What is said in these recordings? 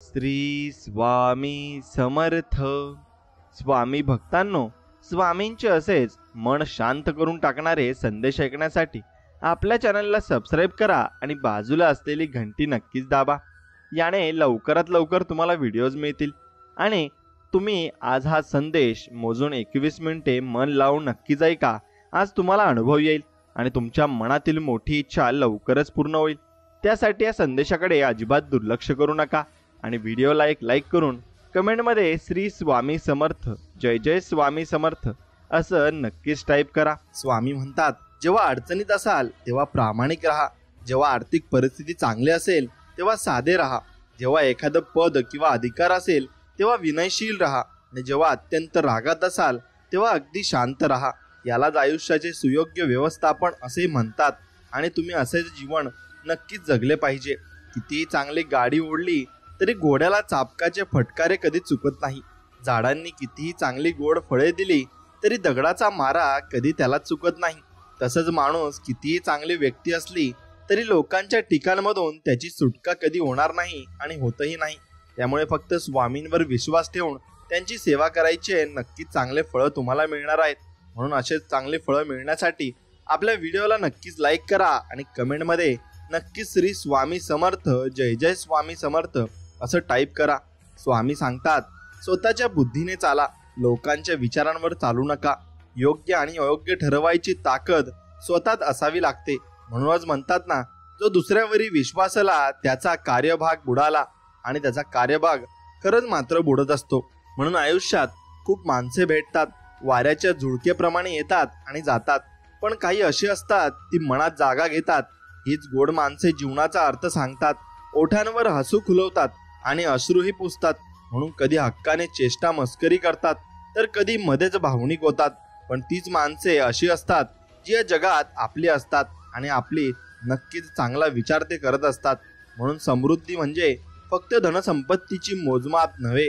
श्री स्वामी समर्थ. स्वामी भक्तांनो, स्वामींचे असेच मन शांत करून टाकणारे संदेश ऐकण्यासाठी आपल्या चॅनलला सबस्क्राईब करा आणि बाजूला असलेली घंटी नक्कीच दाबा. याने लवकरात लवकर तुम्हाला व्हिडिओज मिळतील आणि तुम्ही आज हा संदेश मोजून 21 मिनिटे मन लावून नक्कीच ऐका. आज तुम्हाला अनुभव येईल आणि तुमच्या मनातील मोठी इच्छा लवकरच पूर्ण होईल. त्यासाठी या संदेशाकडे अजिबात दुर्लक्ष करू नका आणि व्हिडिओला एक लाईक करून कमेंटमध्ये श्री स्वामी समर्थ, जय जय स्वामी समर्थ असं नक्कीच टाईप करा. स्वामी म्हणतात, जेव्हा अडचणीत असाल तेव्हा प्रामाणिक राहा. जेव्हा आर्थिक परिस्थिती चांगली असेल तेव्हा साधे राहा. जेव्हा एखादं पद किंवा अधिकार असेल तेव्हा विनयशील राहा आणि जेव्हा अत्यंत रागात असाल तेव्हा अगदी शांत राहा. यालाच आयुष्याचे सुयोग्य व्यवस्थापन असे म्हणतात आणि तुम्ही असेच जीवन नक्कीच जगले पाहिजे. कितीही चांगली गाडी ओढली तरी घोड्याला चाबकाचे फटकारे कधी चुकत नाही. झाडांनी कितीही चांगली गोड फळे दिली तरी दगडाचा मारा कधी त्याला चुकत नाही. तसंच माणूस कितीही चांगली व्यक्ती असली तरी लोकांच्या ठिकाणमधून त्याची सुटका कधी होणार नाही आणि होतही नाही. त्यामुळे फक्त स्वामींवर विश्वास ठेवून त्यांची सेवा करायची. नक्कीच चांगले फळं तुम्हाला मिळणार आहेत. म्हणून असेच चांगले फळं मिळण्यासाठी आपल्या व्हिडिओला नक्कीच लाईक करा आणि कमेंटमध्ये नक्कीच श्री स्वामी समर्थ, जय जय स्वामी समर्थ असं टाईप करा. स्वामी सांगतात, स्वतःच्या बुद्धीने चाला, लोकांच्या विचारांवर चालू नका. योग्य आणि अयोग्य ठरवायची ताकद स्वतःत असावी लागते. म्हणूनच म्हणतात ना, जो दुसऱ्यावरी विश्वासाला त्याचा कार्यभाग बुडाला आणि त्याचा कार्यभाग खरंच मात्र बुडत असतो. म्हणून आयुष्यात खूप माणसे भेटतात, वाऱ्याच्या झुळकेप्रमाणे येतात आणि जातात. पण काही अशी असतात ती मनात जागा घेतात. हीच गोड माणसे जीवनाचा अर्थ सांगतात, ओठांवर हसू खुलवतात आणि अश्रूही पुसतात. म्हणून कधी हक्काने चेष्टा मस्करी करतात तर कधी मध्येच भावनिक होतात. पण तीच माणसे अशी असतात जी या जगात आपली असतात आणि आपली नक्कीच चांगला विचार ते करत असतात. म्हणून समृद्धी म्हणजे फक्त धनसंपत्तीची मोजमाप नव्हे,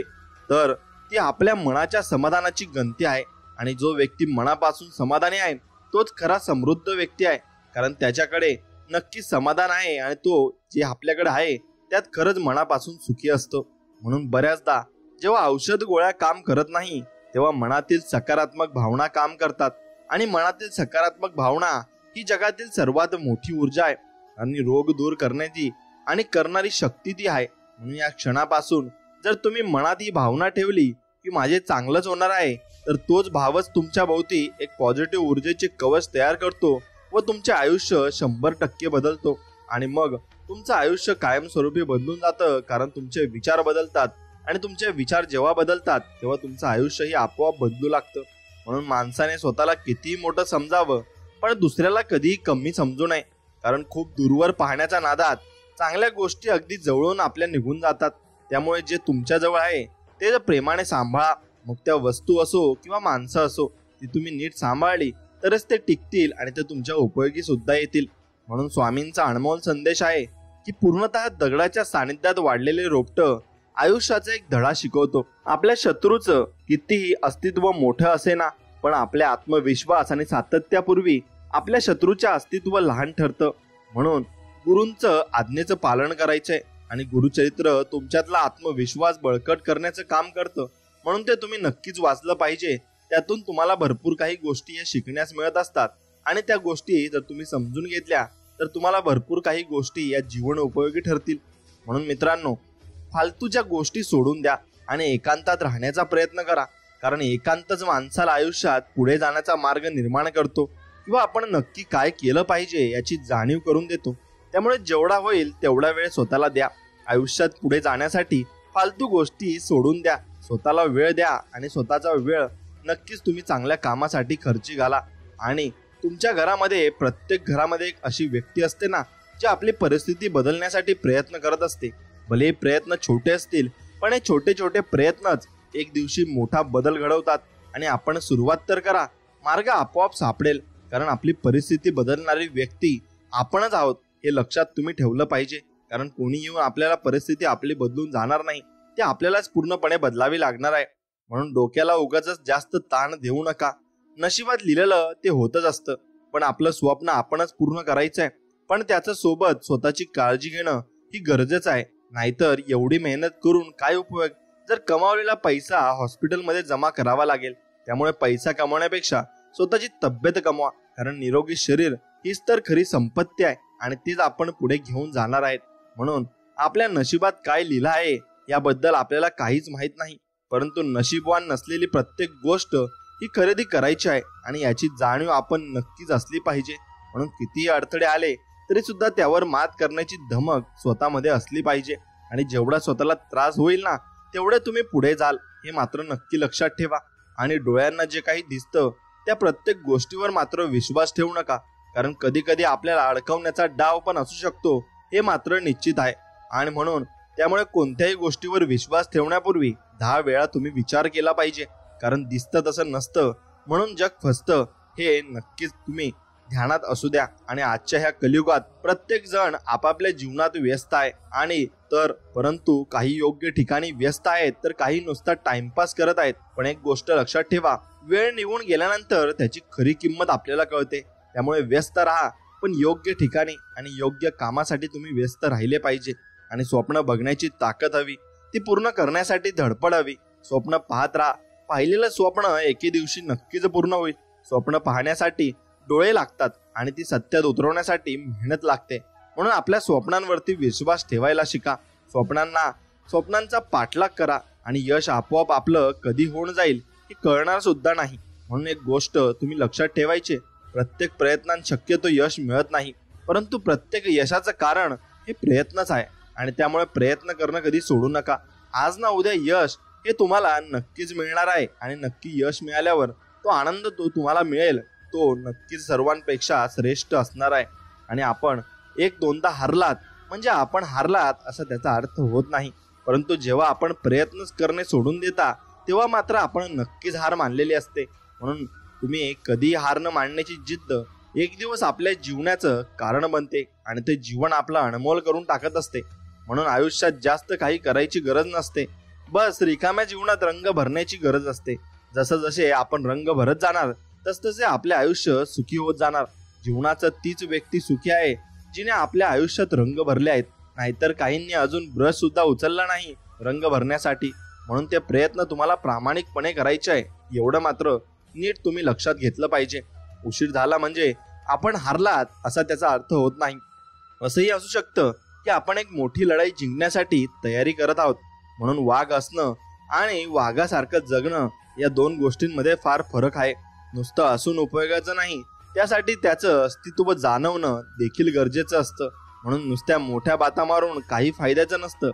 तर ती आपल्या मनाच्या समाधानाची गंती आहे. आणि जो व्यक्ती मनापासून समाधानी आहे तोच खरा समृद्ध व्यक्ती आहे. कारण त्याच्याकडे नक्की समाधान आहे आणि तो जे आपल्याकडे आहे त्यात खरंच मनापासून सुखी असतो. म्हणून बऱ्याचदा जेव्हा औषध गोळ्या काम करत नाही तेव्हा मनातील सकारात्मक भावना काम करतात. आणि मनातील सकारात्मक भावना ही जगातील सर्वात मोठी ऊर्जा आहे आणि रोग दूर करण्याची आणि करणारी शक्ती ती आहे. म्हणून या क्षणापासून जर तुम्ही मनात ही भावना ठेवली की माझे चांगलंच होणार आहे, तर तोच भावच तुमच्या भोवती एक पॉझिटिव्ह ऊर्जेचे कवच तयार करतो व तुमचे आयुष्य 100% बदलतो. आणि मग तुमचं आयुष्य कायमस्वरूपी बदलून जातं. कारण तुमचे विचार बदलतात आणि तुमचे विचार जेव्हा बदलतात तेव्हा तुमचं आयुष्यही आपोआप बदलू लागतं. म्हणून माणसाने स्वतःला कितीही मोठं समजावं पण दुसऱ्याला कधीही कमी समजू नये. कारण खूप दूरवर पाहण्याच्या नादात चांगल्या गोष्टी अगदी जवळून आपल्या निघून जातात. त्यामुळे जे तुमच्या जवळ आहे ते प्रेमाने सांभाळा. मग त्या वस्तू असो किंवा माणसं असो, ती तुम्ही नीट सांभाळली तरच ते टिकतील आणि ते तुमच्या उपयोगी सुद्धा येतील. म्हणून स्वामींचा अनमोल संदेश आहे की पूर्णतः दगडाच्या सानिध्यात वाढलेले रोपटं आयुष्याचा एक धडा शिकवतो. आपल्या शत्रूचं कितीही अस्तित्व मोठं असे ना, पण आपल्या आत्मविश्वास आणि सातत्यापूर्वी आपल्या शत्रूचे अस्तित्व लहान ठरतं. म्हणून गुरूंचं आज्ञेचं पालन करायचंय आणि गुरुचरित्र तुमच्यातला आत्मविश्वास बळकट करण्याचं काम करतं. म्हणून ते तुम्ही नक्कीच वाचलं पाहिजे. त्यातून तुम्हाला भरपूर काही गोष्टी या शिकण्यास मिळत असतात आणि त्या गोष्टी जर तुम्ही समजून घेतल्या तर तुम्हाला भरपूर काही गोष्टी या जीवन उपयोगी ठरतील. म्हणून मित्रांनो, फालतूच्या गोष्टी सोडून द्या आणि एकांतात राहण्याचा प्रयत्न करा. कारण एकांतच माणसाला आयुष्यात पुढे जाण्याचा मार्ग निर्माण करतो किंवा आपण नक्की काय केलं पाहिजे याची जाणीव करून देतो. त्यामुळे जेवढा होईल तेवढा वेळ स्वतःला द्या. आयुष्यात पुढे जाण्यासाठी फालतू गोष्टी सोडून द्या. स्वतःला वेळ द्या आणि स्वतःचा वेळ नक्कीच तुम्ही चांगल्या कामासाठी खर्ची घाला. आणि तुमच्या घरामध्ये, प्रत्येक घरामध्ये एक अशी व्यक्ती असते ना, जी आपली परिस्थिती बदलण्यासाठी प्रयत्न करत असते. भले प्रयत्न छोटे असतील पण हे छोटे छोटे प्रयत्नच एक दिवशी मोठा बदल घडवतात. आणि आपण सुरुवात तर करा, मार्ग आपोआप सापडेल. कारण आपली परिस्थिती बदलणारी व्यक्ती आपणच आहोत हे लक्षात तुम्ही ठेवलं पाहिजे. कारण कोणी येऊन आपल्याला परिस्थिती आपली बदलून जाणार नाही, ते आपल्यालाच पूर्णपणे बदलावी लागणार आहे. म्हणून डोक्याला उगाचच जास्त ताण देऊ नका. नशिबात लिहिलेलं ते होतच असतं, पण आपलं स्वप्न आपणच पूर्ण करायचं आहे. पण त्याच्या सोबत स्वतःची काळजी घेणं ही गरजेचं आहे. नाहीतर एवढी मेहनत करून काय उपयोग जर कमावलेला पैसा हॉस्पिटलमध्ये जमा करावा लागेल. त्यामुळे पैसा कमवण्यापेक्षा स्वतःची तब्येत कमवा, कारण निरोगी शरीर हीच तर खरी संपत्ती आहे आणि तीच आपण पुढे घेऊन जाणार आहेत. म्हणून आपल्या नशिबात काय लिहिलं आहे याबद्दल आपल्याला काहीच माहित नाही, परंतु नशीबवान नसलेली प्रत्येक गोष्ट ही खरेदी करायची आहे आणि याची जाणीव आपण नक्कीच असली पाहिजे. म्हणून कितीही अडथळे आले तरी सुद्धा त्यावर मात करण्याची धमक स्वतःमध्ये असली पाहिजे आणि जेवढा स्वतःला त्रास होईल ना तेवढे तुम्ही पुढे जाल हे मात्र नक्की लक्षात ठेवा. आणि डोळ्यांना जे काही दिसतं त्या प्रत्येक गोष्टीवर मात्र विश्वास ठेवू नका, कारण कधी कधी आपल्याला अडकवण्याचा डाव पण असू शकतो हे मात्र निश्चित आहे. आणि म्हणून त्यामुळे कोणत्याही गोष्टीवर विश्वास ठेवण्यापूर्वी 10 वेळा तुम्ही विचार केला पाहिजे, कारण दिसतं तसं नसतं म्हणून जग फसतं हे नक्कीच तुम्ही ध्यानात असू द्या. आणि आजच्या ह्या कलियुगात प्रत्येक जण आपापल्या जीवनात व्यस्त आहे आणि परंतु काही योग्य ठिकाणी व्यस्त आहेत तर काही नुसता टाइमपास करत आहेत. पण एक गोष्ट लक्षात ठेवा, वेळ निघून गेल्यानंतर त्याची खरी किंमत आपल्याला कळते. त्यामुळे व्यस्त राहा, पण योग्य ठिकाणी आणि योग्य कामासाठी तुम्ही व्यस्त राहिले पाहिजे. आणि स्वप्न बघण्याची ताकद हवी, ती पूर्ण करण्यासाठी धडपड हवी. स्वप्न पाहत राहा, पाहिलेलं स्वप्न एके दिवशी नक्कीच पूर्ण होईल. स्वप्न पाहण्यासाठी डोळे लागतात आणि ती सत्यात उतरवण्यासाठी मेहनत लागते. म्हणून आपल्या स्वप्नांवरती विश्वास ठेवायला शिका. स्वप्नांचा पाठलाग करा आणि यश आपोआप आपलं कधी होऊन जाईल हे कळणार सुद्धा नाही. म्हणून एक गोष्ट तुम्ही लक्षात ठेवायची, प्रत्येक प्रयत्नात शक्यतो यश मिळत नाही, परंतु प्रत्येक यशाचं कारण हे प्रयत्नच आहे. आणि त्यामुळे प्रयत्न करणं कधी सोडू नका. आज ना उद्या यश हे तुम्हाला नक्कीच मिळणार आहे आणि नक्की यश मिळाल्यावर तो आनंद तुम्हाला मिळेल तो नक्कीच सर्वांपेक्षा श्रेष्ठ असणार आहे. आणि आपण 1-2दा हारलात म्हणजे आपण हारलात असा त्याचा अर्थ होत नाही, परंतु जेव्हा आपण प्रयत्न करणे सोडून देता तेव्हा मात्र आपण नक्कीच हार मानलेली असते. म्हणून तुम्ही कधी हार न मानण्याची जिद्द एक दिवस आपल्या जीवनाचं कारण बनते आणि ते जीवन आपलं अनमोल करून टाकत असते. म्हणून आयुष्यात जास्त काही करायची गरज नसते, बस रिकाम्या जीवनात रंग भरण्याची गरज असते. जसं जसे आपण रंग भरत जाणार तसतसे आपले आयुष्य सुखी होत जाणार. जीवनाचं तीच व्यक्ती सुखी आहे जिने आपल्या आयुष्यात रंग भरले आहेत, नाहीतर काहींनी अजून ब्रश सुद्धा उचलला नाही रंग भरण्यासाठी. म्हणून ते प्रयत्न तुम्हाला प्रामाणिकपणे करायचे आहे, एवढं मात्र नीट तुम्ही लक्षात घेतलं पाहिजे. उशीर झाला म्हणजे आपण हारलात असा त्याचा अर्थ होत नाही. असंही असू शकतं की आपण एक मोठी लढाई जिंकण्यासाठी तयारी करत आहोत. म्हणून वाघ असणं आणि वाघासारखं जगणं या 2 गोष्टींमध्ये फार फरक आहे. नुसतं असून उपयोगाचं नाही, त्यासाठी त्याचं अस्तित्व जाणवणं देखील गरजेचं असतं. म्हणून नुसत्या मोठ्या बाता मारून काही फायद्याचं नसतं.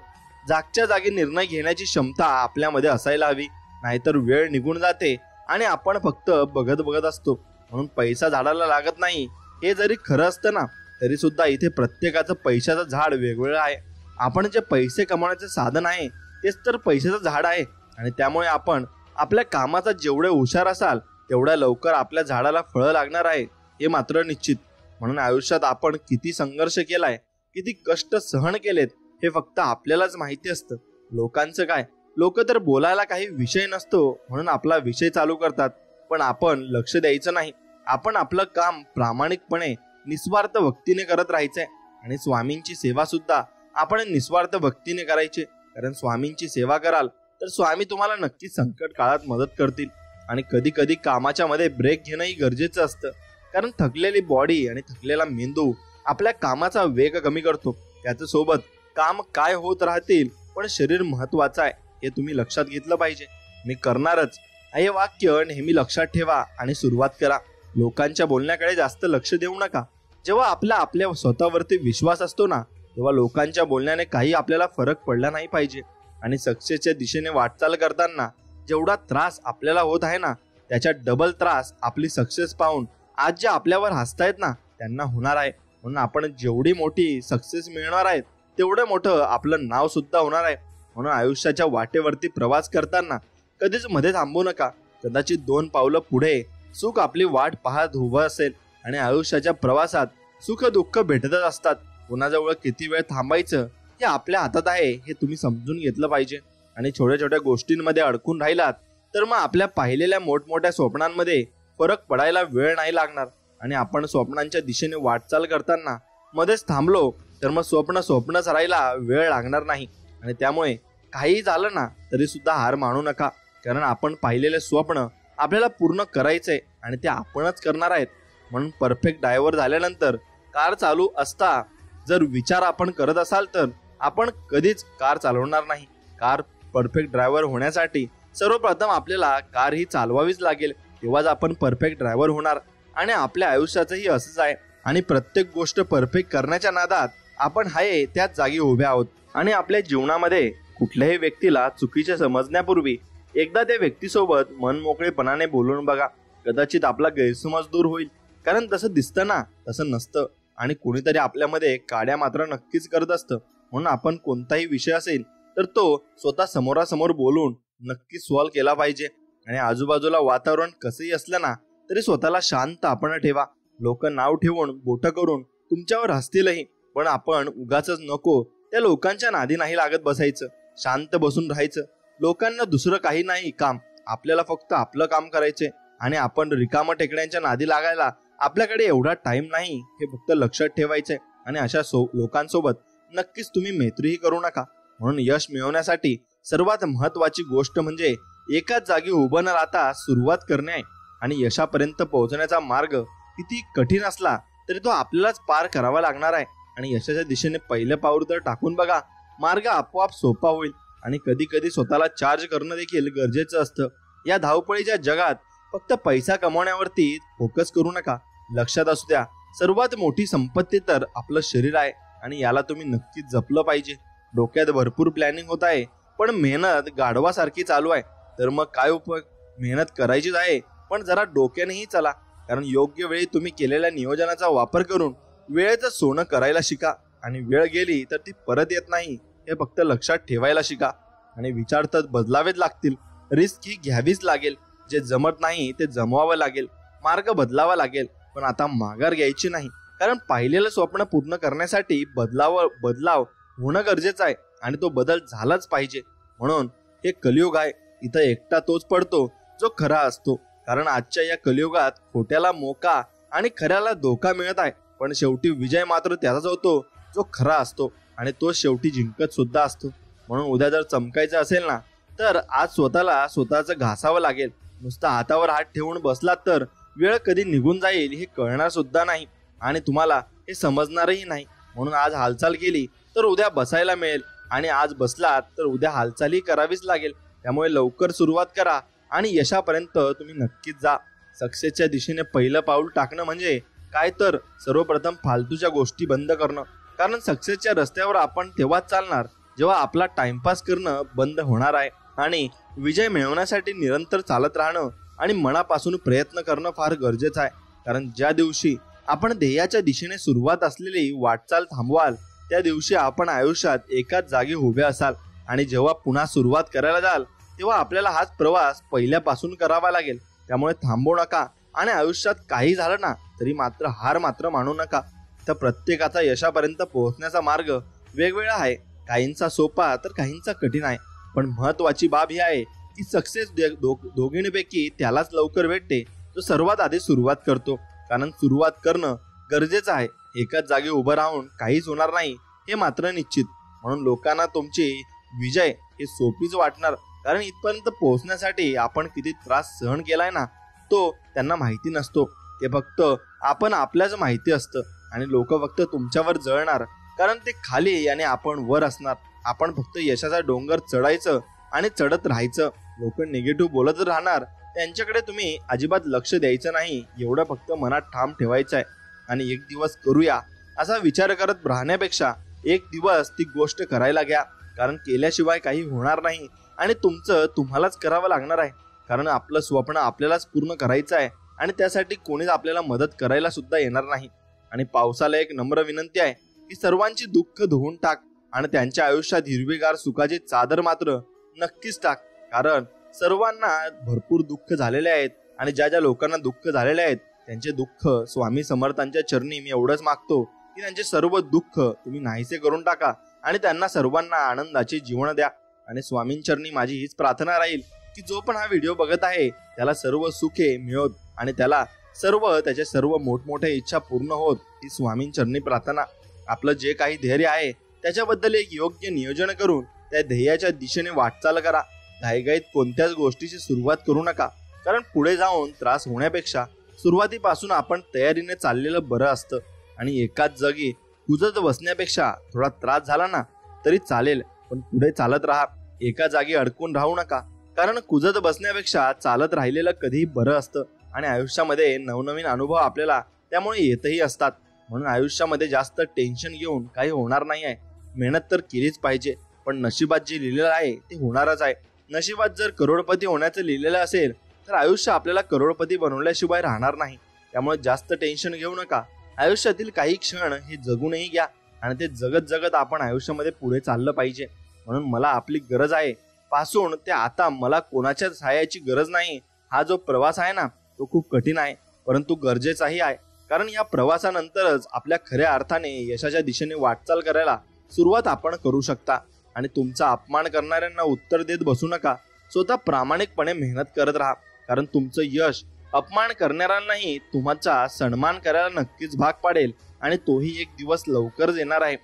जागच्या जागी निर्णय घेण्याची क्षमता आपल्यामध्ये असायला हवी, नाहीतर वेळ निघून जाते आणि आपण फक्त बघत असतो. म्हणून पैसा झाडाला लागत नाही हे जरी खरं असतं ना तरी सुद्धा इथे प्रत्येकाचं पैशाचं झाड वेगवेगळं आहे. आपण जे पैसे कमवण्याचे साधन आहे तेच तर पैशाचं झाड आहे. आणि त्यामुळे आपण आपल्या कामाचा जेवढे हुशार असाल तेवढ्या लवकर आपल्या झाडाला फळं लागणार आहे हे मात्र निश्चित. म्हणून आयुष्यात आपण किती संघर्ष केलाय, किती कष्ट सहन केलेत हे फक्त आपल्यालाच माहिती असतं. लोकांचं काय, लोक तर बोलायला काही विषय नसतो म्हणून आपला विषय चालू करतात, पण आपण लक्ष द्यायचं नाही. आपण आपलं काम प्रामाणिकपणे निस्वार्थ भक्तीने करत राहायचंय. आणि स्वामींची सेवा सुद्धा आपण निस्वार्थ भक्तीने करायची, कारण स्वामींची सेवा कराल तर स्वामी तुम्हाला नक्की संकट काळात मदत करतील. आणि कधी कधी कामाच्या मध्ये ब्रेक घेणंही गरजेचं असतं, कारण थकलेली बॉडी आणि थकलेला मेंदू आपल्या कामाचा वेग कमी करतो. त्याच्या सोबत काम काय होत राहतील पण शरीर महत्वाचं आहे हे तुम्ही लक्षात घेतलं पाहिजे. मी करणारच हे वाक्य नेहमी लक्षात ठेवा आणि सुरुवात करा. लोकांच्या बोलण्याकडे जास्त लक्ष देऊ नका. जेव्हा आपल्या स्वतःवरती विश्वास असतो ना तेव्हा लोकांच्या बोलण्याने काही आपल्याला फरक पडला नाही पाहिजे. आणि सक्सेसच्या दिशेने वाटचाल करताना जेवढा त्रास आपल्याला होत आहे ना त्याच्या डबल त्रास आपली सक्सेस पाहून आज जे आपल्यावर हसतायत ना त्यांना होणार आहे. म्हणून आपण जेवढी मोठी सक्सेस मिळणार आहे तेवढं मोठं आपलं नाव सुद्धा होणार आहे. म्हणून आयुष्याच्या वाटेवरती प्रवास करताना कधीच मध्ये थांबू नका. कदाचित 2 पावलं पुढे सुख आपली वाट पाहत उभं असेल आणि आयुष्याच्या प्रवासात सुख दुःख भेटतच असतात. कोणाजवळ किती वेळ थांबायचं हे आपल्या हातात आहे हे तुम्ही समजून घेतलं पाहिजे. आणि छोट्या छोट्या गोष्टींमध्ये अडकून राहिलात तर मग आपल्या पाहिलेल्या मोठमोठ्या स्वप्नांमध्ये फरक पडायला वेळ नाही लागणार. आणि आपण स्वप्नांच्या दिशेने वाटचाल करताना मध्येच थांबलो तर मग स्वप्नच राहायला वेळ लागणार नाही. आणि त्यामुळे काही झालं ना तरी सुद्धा हार मानू नका, कारण आपण पाहिलेले स्वप्न आपल्याला पूर्ण करायचंय आणि ते आपणच करणार आहेत. म्हणून परफेक्ट ड्रायव्हर झाल्यानंतर कार चालू असता जर विचार आपण करत असाल तर आपण कधीच कार चालवणार नाही. कार परफेक्ट ड्रायव्हर होण्यासाठी सर्वप्रथम आपल्याला कार ही चालवावीच लागेल, तेव्हाच आपण परफेक्ट ड्रायव्हर होणार. आणि आपल्या आयुष्याचंही असंच आहे. आणि प्रत्येक गोष्ट परफेक्ट करण्याच्या नादात आपण आहे त्याच जागी उभे आहोत. आणि आपल्या जीवनामध्ये कुठल्याही व्यक्तीला चुकीचे समजण्यापूर्वी एकदा त्या व्यक्तीसोबत मनमोकळेपणाने बोलून बघा. कदाचित आपला गैरसमज दूर होईल, कारण तसं दिसतं ना तसं नसतं. आणि कोणीतरी आपल्यामध्ये काड्या मात्र नक्कीच करत असतं. म्हणून आपण कोणताही विषय असेल तर तो स्वतः समोरासमोर बोलून नक्की सॉल्व्ह केला पाहिजे. आणि आजूबाजूला वातावरण कसंही असलं ना तरी स्वतःला शांत आपण ठेवा. लोक नाव ठेवून बोट करून तुमच्यावर हसतीलही, पण आपण उगाच नको त्या लोकांच्या नादी नाही लागत बसायचं. शांत बसून राहायचं. लोकांना दुसरं काही नाही काम, आपल्याला फक्त आपलं काम करायचे. आणि आपण रिकामं टेकड्यांच्या नादी लागायला आपल्याकडे एवढा टाइम नाही, हे फक्त लक्षात ठेवायचंय. आणि अशा लोकांसोबत नक्कीच तुम्ही मैत्रीही करू नका. म्हणून यश मिळवण्यासाठी सर्वात महत्वाची गोष्ट म्हणजे एकाच जागी उभं न राहता सुरुवात करणे आहे. आणि यशापर्यंत पोहोचण्याचा मार्ग किती कठीण असला तरी तो आपल्यालाच पार करावा लागणार आहे. आणि यशाच्या दिशेने पहिलं पाऊल तर टाकून बघा, मार्ग आपोआप सोपा होईल. आणि कधी कधी स्वतःला चार्ज करणं देखील गरजेचं असतं. या धावपळीच्या जगात फक्त पैसा कमवण्यावरती फोकस करू नका. लक्षात असू द्या, सर्वात मोठी संपत्ती तर आपलं शरीर आहे आणि याला तुम्ही नक्कीच जपलं पाहिजे. डोक्यात भरपूर प्लॅनिंग होत आहे, पण मेहनत गाढवासारखी चालू आहे, तर मग काय उपयोग? मेहनत करायचीच आहे, पण जरा डोक्यानेही चला. कारण योग्य वेळी तुम्ही केलेल्या नियोजनाचा वापर करून वेळेचं सोनं करायला शिका. आणि वेळ गेली तर ती परत येत नाही, हे फक्त लक्षात ठेवायला शिका. आणि विचार तर बदलावेच लागतील. रिस्क ही घ्यावीच लागेल. जे जमत नाही ते जमवावं लागेल. मार्ग बदलावा लागेल, पण आता माघार घ्यायची नाही. कारण पाहिलेलं स्वप्न पूर्ण करण्यासाठी बदलाव होणं गरजेचं आहे आणि तो बदल झालाच पाहिजे. म्हणून हे कलियुग आहे. इथं एकटा तोच पडतो जो खरा असतो. कारण आजच्या या कलियुगात खोट्याला मोका आणि खऱ्याला धोका मिळत आहे, पण शेवटी विजय मात्र त्याचाच होतो जो खरा असतो. आणि तो शेवटी जिंकत सुद्धा असतो. म्हणून उद्या जर चमकायचं असेल ना तर आज स्वतःचं घासावं लागेल. नुसता हातावर हात ठेवून बसलात तर वेळ कधी निघून जाईल हे कळणार सुद्धा नाही आणि तुम्हाला हे समजणारही नाही. म्हणून आज हालचाल केली तर उद्या बसायला मिळेल आणि आज बसलात तर उद्या हालचालही करावीच लागेल. त्यामुळे लवकर सुरुवात करा आणि यशापर्यंत तुम्ही नक्कीच जा. सक्सेसच्या दिशेने पहिलं पाऊल टाकणं म्हणजे काय तर सर्वप्रथम फालतूच्या गोष्टी बंद करणं. कारण सक्सेसच्या रस्त्यावर आपण तेव्हाच चालणार जेव्हा आपला टाइमपास करणं बंद होणार आहे. आणि विजय मिळवण्यासाठी निरंतर चालत राहणं आणि मनापासून प्रयत्न करणं फार गरजेचं आहे. कारण ज्या दिवशी आपण ध्येयाच्या दिशेने सुरुवात असलेली वाटचाल थांबवाल त्या दिवशी आपण आयुष्यात एकाच जागी उभे असाल. आणि जेव्हा पुन्हा सुरुवात करायला जाल तेव्हा आपल्याला हाच प्रवास पहिल्यापासून करावा लागेल. त्यामुळे थांबू नका आणि आयुष्यात काही झालं ना तरी मात्र हार मात्र मानू नका. तर प्रत्येकाचा यशापर्यंत पोहोचण्याचा मार्ग वेगवेगळा आहे. काहींचा सोपा तर काहींचा कठीण आहे. पण महत्वाची बाब ही आहे की सक्सेस दोघींपैकी त्यालाच लवकर भेटते जो सर्वात आधी सुरुवात करतो. कारण सुरुवात करणं गरजेचं आहे. एकाच जागी उभं राहून काहीच होणार नाही हे मात्र निश्चित. म्हणून लोकांना तुमची विजय हे सोपीच वाटणार, कारण इथपर्यंत पोहोचण्यासाठी आपण किती त्रास सहन केलाय ना तो त्यांना माहिती नसतो. ते फक्त आपण आपल्याच माहिती असतं. आणि लोक फक्त तुमच्यावर जळणार कारण ते खाली आणि आपण वर असणार. आपण फक्त यशाचा डोंगर चढायचं आणि चढत राहायचं. लोक निगेटिव्ह बोलत राहणार, त्यांच्याकडे तुम्ही अजिबात लक्ष द्यायचं नाही. एवढं फक्त मनात ठाम ठेवायचं आहे. आणि एक दिवस करूया असा विचार करत राहण्यापेक्षा एक दिवस ती गोष्ट करायला घ्या. कारण केल्याशिवाय काही होणार नाही आणि तुमचं तुम्हालाच करावं लागणार आहे. कारण आपलं स्वप्न आपल्यालाच पूर्ण करायचं आहे आणि त्यासाठी कोणीच आपल्याला मदत करायला सुद्धा येणार नाही. आणि पावसाला एक नम्र विनंती आहे की सर्वांची दुःख धुवून टाक आणि त्यांच्या आयुष्यात हिरवीगार सुखाची चादर मात्र नक्कीच टाक. कारण सर्वांना भरपूर दुःख झालेले आहेत आणि ज्या ज्या लोकांना दुःख झालेले आहेत त्यांचे दुःख स्वामी समर्थांच्या चरणी मी एवढंच मागतो की त्यांचे सर्व दुःख तुम्ही नाहीसे करून टाका आणि त्यांना सर्वांना आनंदाचे जीवन द्या. आणि स्वामींचरणी माझी हीच प्रार्थना राहील की जो पण हा व्हिडिओ बघत आहे त्याला सर्व सुखे मिळोत आणि त्याला त्याच्या सर्व मोठमोठ्या इच्छा पूर्ण होत ही स्वामींचरणी प्रार्थना. आपलं जे काही ध्येय आहे त्याच्याबद्दल एक योग्य नियोजन करून त्या ध्येयाच्या दिशेने वाटचाल करा. घाईघाईत कोणत्याच गोष्टीची सुरुवात करू नका, कारण पुढे जाऊन त्रास होण्यापेक्षा सुरुवातीपासून आपण तयारीने चाललेलं बरं असतं. आणि एकाच जागी कुजत बसण्यापेक्षा थोडा त्रास झाला ना तरी चालेल, पण पुढे चालत राहा. एका जागी अडकून राहू नका, कारण कुजत बसण्यापेक्षा चालत राहिलेलं कधीही बरं असतं. आणि आयुष्यामध्ये नवनवीन अनुभव आपल्याला त्यामुळे येतही असतात. म्हणून आयुष्यामध्ये जास्त टेन्शन घेऊन काही होणार नाही आहे. मेहनत तर केलीच पाहिजे, पण नशिबात जे लिहिलेलं आहे ते होणारच आहे. नशिबात जर करोडपती होण्याचं लिहिलेलं असेल तर आयुष्य आपल्याला करोडपती बनवल्याशिवाय राहणार नाही. त्यामुळे जास्त टेन्शन घेऊ नका. आयुष्यातील काही क्षण हे जगूनही घ्या आणि ते जगत जगत आपण आयुष्यामध्ये पुढे चाललं पाहिजे. म्हणून मला आपली गरज आहे पासून ते आता मला कोणाच्या सहाय्याची गरज नाही, हा जो प्रवास आहे ना तो खूप कठीण आहे, परंतु गरजेचाही आहे. कारण या प्रवासानंतरच आपल्या खऱ्या अर्थाने यशाच्या दिशेने वाटचाल करायला सुरुवात आपण करू शकता. आणि तुमचा अपमान करणाऱ्यांना उत्तर देत बसू नका. स्वतः प्रामाणिकपणे मेहनत करत राहा, कारण तुमचं यश अपमान करणाऱ्यांनाही तुमचा सन्मान करायला नक्कीच भाग पाडेल आणि तोही एक दिवस लवकरच येणार आहे.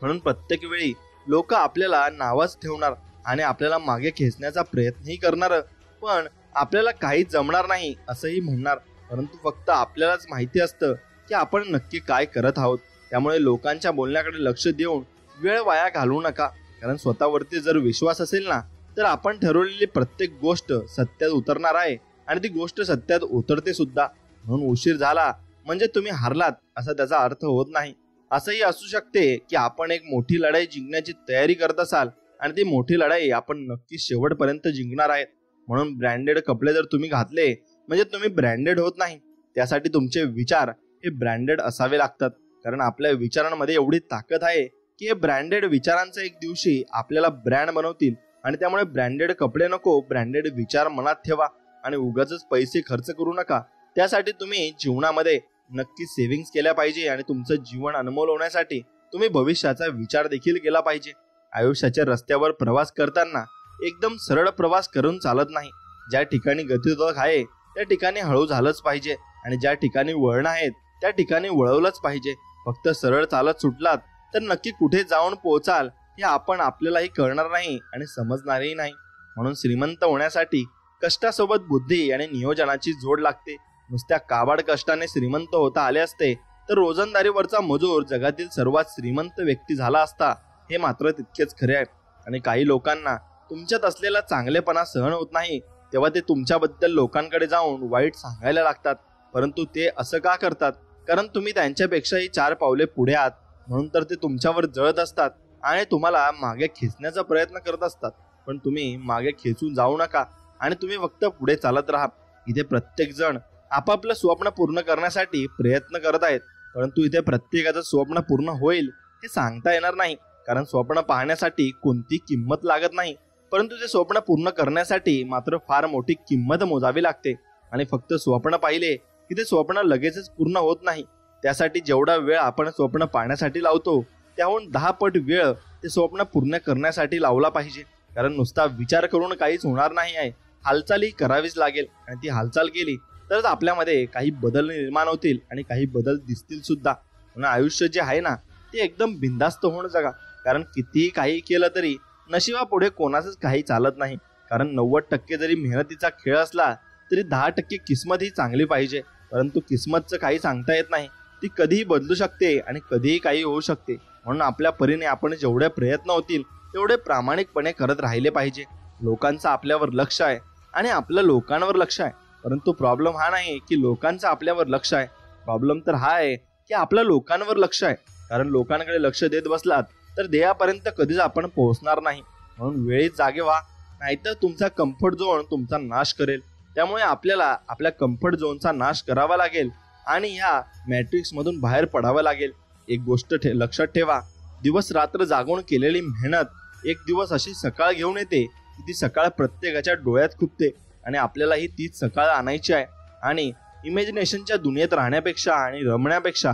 म्हणून प्रत्येक वेळी लोक आपल्याला नावच ठेवणार आणि आपल्याला मागे खेचण्याचा प्रयत्नही करणार, पण आपल्याला काही जमणार नाही असंही म्हणणार. परंतु फक्त आपल्यालाच माहिती असतं की आपण नक्की काय करत आहोत. त्यामुळे लोकांच्या बोलण्याकडे लक्ष देऊन वेळ वाया घालवू नका, कारण स्वतःवरती जर विश्वास असेल ना तर आपण ठरवलेली प्रत्येक गोष्ट सत्यात उतरणार आहे आणि ती गोष्ट सत्यात उतरते सुद्धा. म्हणून उशीर झाला म्हणजे तुम्ही हारलात असा त्याचा अर्थ होत नाही. असंही असू शकते की आपण एक मोठी लढाई जिंकण्याची तयारी करत असाल आणि ती मोठी लढाई आपण नक्की शेवटपर्यंत जिंकणार आहेत. म्हणून ब्रँडेड कपडे जर तुम्ही घातले म्हणजे तुम्ही ब्रँडेड होत नाही. त्यासाठी तुमचे विचार हे ब्रँडेड असावे लागतात, कारण आपल्या विचारांमध्ये एवढी ताकद आहे की हे ब्रँडेड विचारांचं एक दिवशी आपल्याला ब्रँड बनवतील. आणि त्यामुळे ब्रँडेड कपडे नको, ब्रँडेड विचार मनात ठेवा आणि उगाचच पैसे खर्च करू नका. त्यासाठी तुम्ही जीवनामध्ये नक्की सेव्हिंग्स केल्या पाहिजे आणि तुमचं जीवन अनमोल होण्यासाठी तुम्ही भविष्याचा विचार देखील केला पाहिजे. आयुष्याच्या रस्त्यावर प्रवास करताना एकदम सरळ प्रवास करून चालत नाही. ज्या ठिकाणी गतिरोधक आहे त्या ठिकाणी हळू झालंच पाहिजे आणि ज्या ठिकाणी वळण आहेत त्या ठिकाणी वळवलंच पाहिजे. फक्त सरळ चालत सुटलात तर नक्की कुठे जाऊन पोहोचाल हे आपल्यालाही कळणार नाही आणि समजणारही नाही. म्हणून श्रीमंत होण्यासाठी कष्टासोबत बुद्धी आणि नियोजनाची जोड लागते. नुसत्या काबाड कष्टाने श्रीमंत होता आले असते तर रोजंदारीवरचा मजूर जगातील सर्वात श्रीमंत व्यक्ती झाला असता, हे मात्र तितकेच खरे आहे. आणि काही लोकांना तुमच्यात असलेला चांगलेपणा सहन होत नाही, तेव्हा ते तुमच्याबद्दल लोकांकडे जाऊन वाईट सांगायला लागतात. परंतु ते असं का करतात? कारण तुम्ही त्यांच्यापेक्षाही 4 पावले पुढे आहात. म्हणून तर ते तुमच्यावर जळत असतात आणि तुम्हाला मागे खेचण्याचा प्रयत्न करत असतात. पण तुम्ही मागे खेचून जाऊ नका आणि तुम्ही फक्त पुढे चालत राहा. इथे प्रत्येक जण आपापलं स्वप्न पूर्ण करण्यासाठी प्रयत्न करत आहेत, परंतु इथे प्रत्येकाचं स्वप्न पूर्ण होईल हे सांगता येणार नाही. कारण स्वप्न पाहण्यासाठी कोणती किंमत लागत नाही, परंतु ते स्वप्न पूर्ण करण्यासाठी मात्र फार मोठी किंमत मोजावी लागते. आणि फक्त स्वप्न पाहिले की ते स्वप्न लगेचच पूर्ण होत नाही. त्यासाठी जेवढा वेळ आपण स्वप्न पाहण्यासाठी लावतो त्याहून 10 पट वेळ ते स्वप्न पूर्ण करण्यासाठी लावला पाहिजे. कारण नुसता विचार करून काहीच होणार नाही आहे, हालचाली करावीच लागेल. आणि ती हालचाल केली तरच आपल्यामध्ये काही बदल निर्माण होतील आणि काही बदल दिसतील सुद्धा. म्हणून आयुष्य जे आहे ना ते एकदम बिंदास्त होऊन जगा, कारण कितीही काही केलं तरी नशिबापुढे कोणाचंच काही चालत नाही. कारण 90% जरी मेहनतीचा खेळ असला तरी 10% किस्मत ही चांगली पाहिजे. परंतु किस्मतचं काही सांगता येत नाही, ती कधीही बदलू शकते आणि कधीही काही होऊ शकते. म्हणून आपल्या परीने आपण जेवढे प्रयत्न होतील तेवढे प्रामाणिकपणे करत राहिले पाहिजे. लोकांचं आपल्यावर लक्ष आहे आणि आपलं लोकांवर लक्ष आहे, परंतु प्रॉब्लेम हा नाही की लोकांचं आपल्यावर लक्ष आहे. प्रॉब्लेम तर हा आहे की आपलं लोकांवर लक्ष आहे. कारण लोकांकडे लक्ष देत बसलात तर ध्येयापर्यंत कधीच आपण पोहोचणार नाही. म्हणून वेळीच जागे व्हा, नाहीतर तुमचा कम्फर्ट झोन तुमचा नाश करेल. त्यामुळे आपल्याला आपल्या कम्फर्ट झोनचा नाश करावा लागेल आणि ह्या मॅट्रिक्स मधून बाहेर पडावं लागेल. एक गोष्ट लक्षात ठेवा, दिवस रात्र जागून केलेली मेहनत एक दिवस अशी सकाळ घेऊन येते की ती सकाळ प्रत्येकाच्या डोळ्यात खुपते आणि आपल्याला ही तीच सकाळ आणायची आहे. आणि इमॅजिनेशनच्या दुनियेत राहण्यापेक्षा आणि रमण्यापेक्षा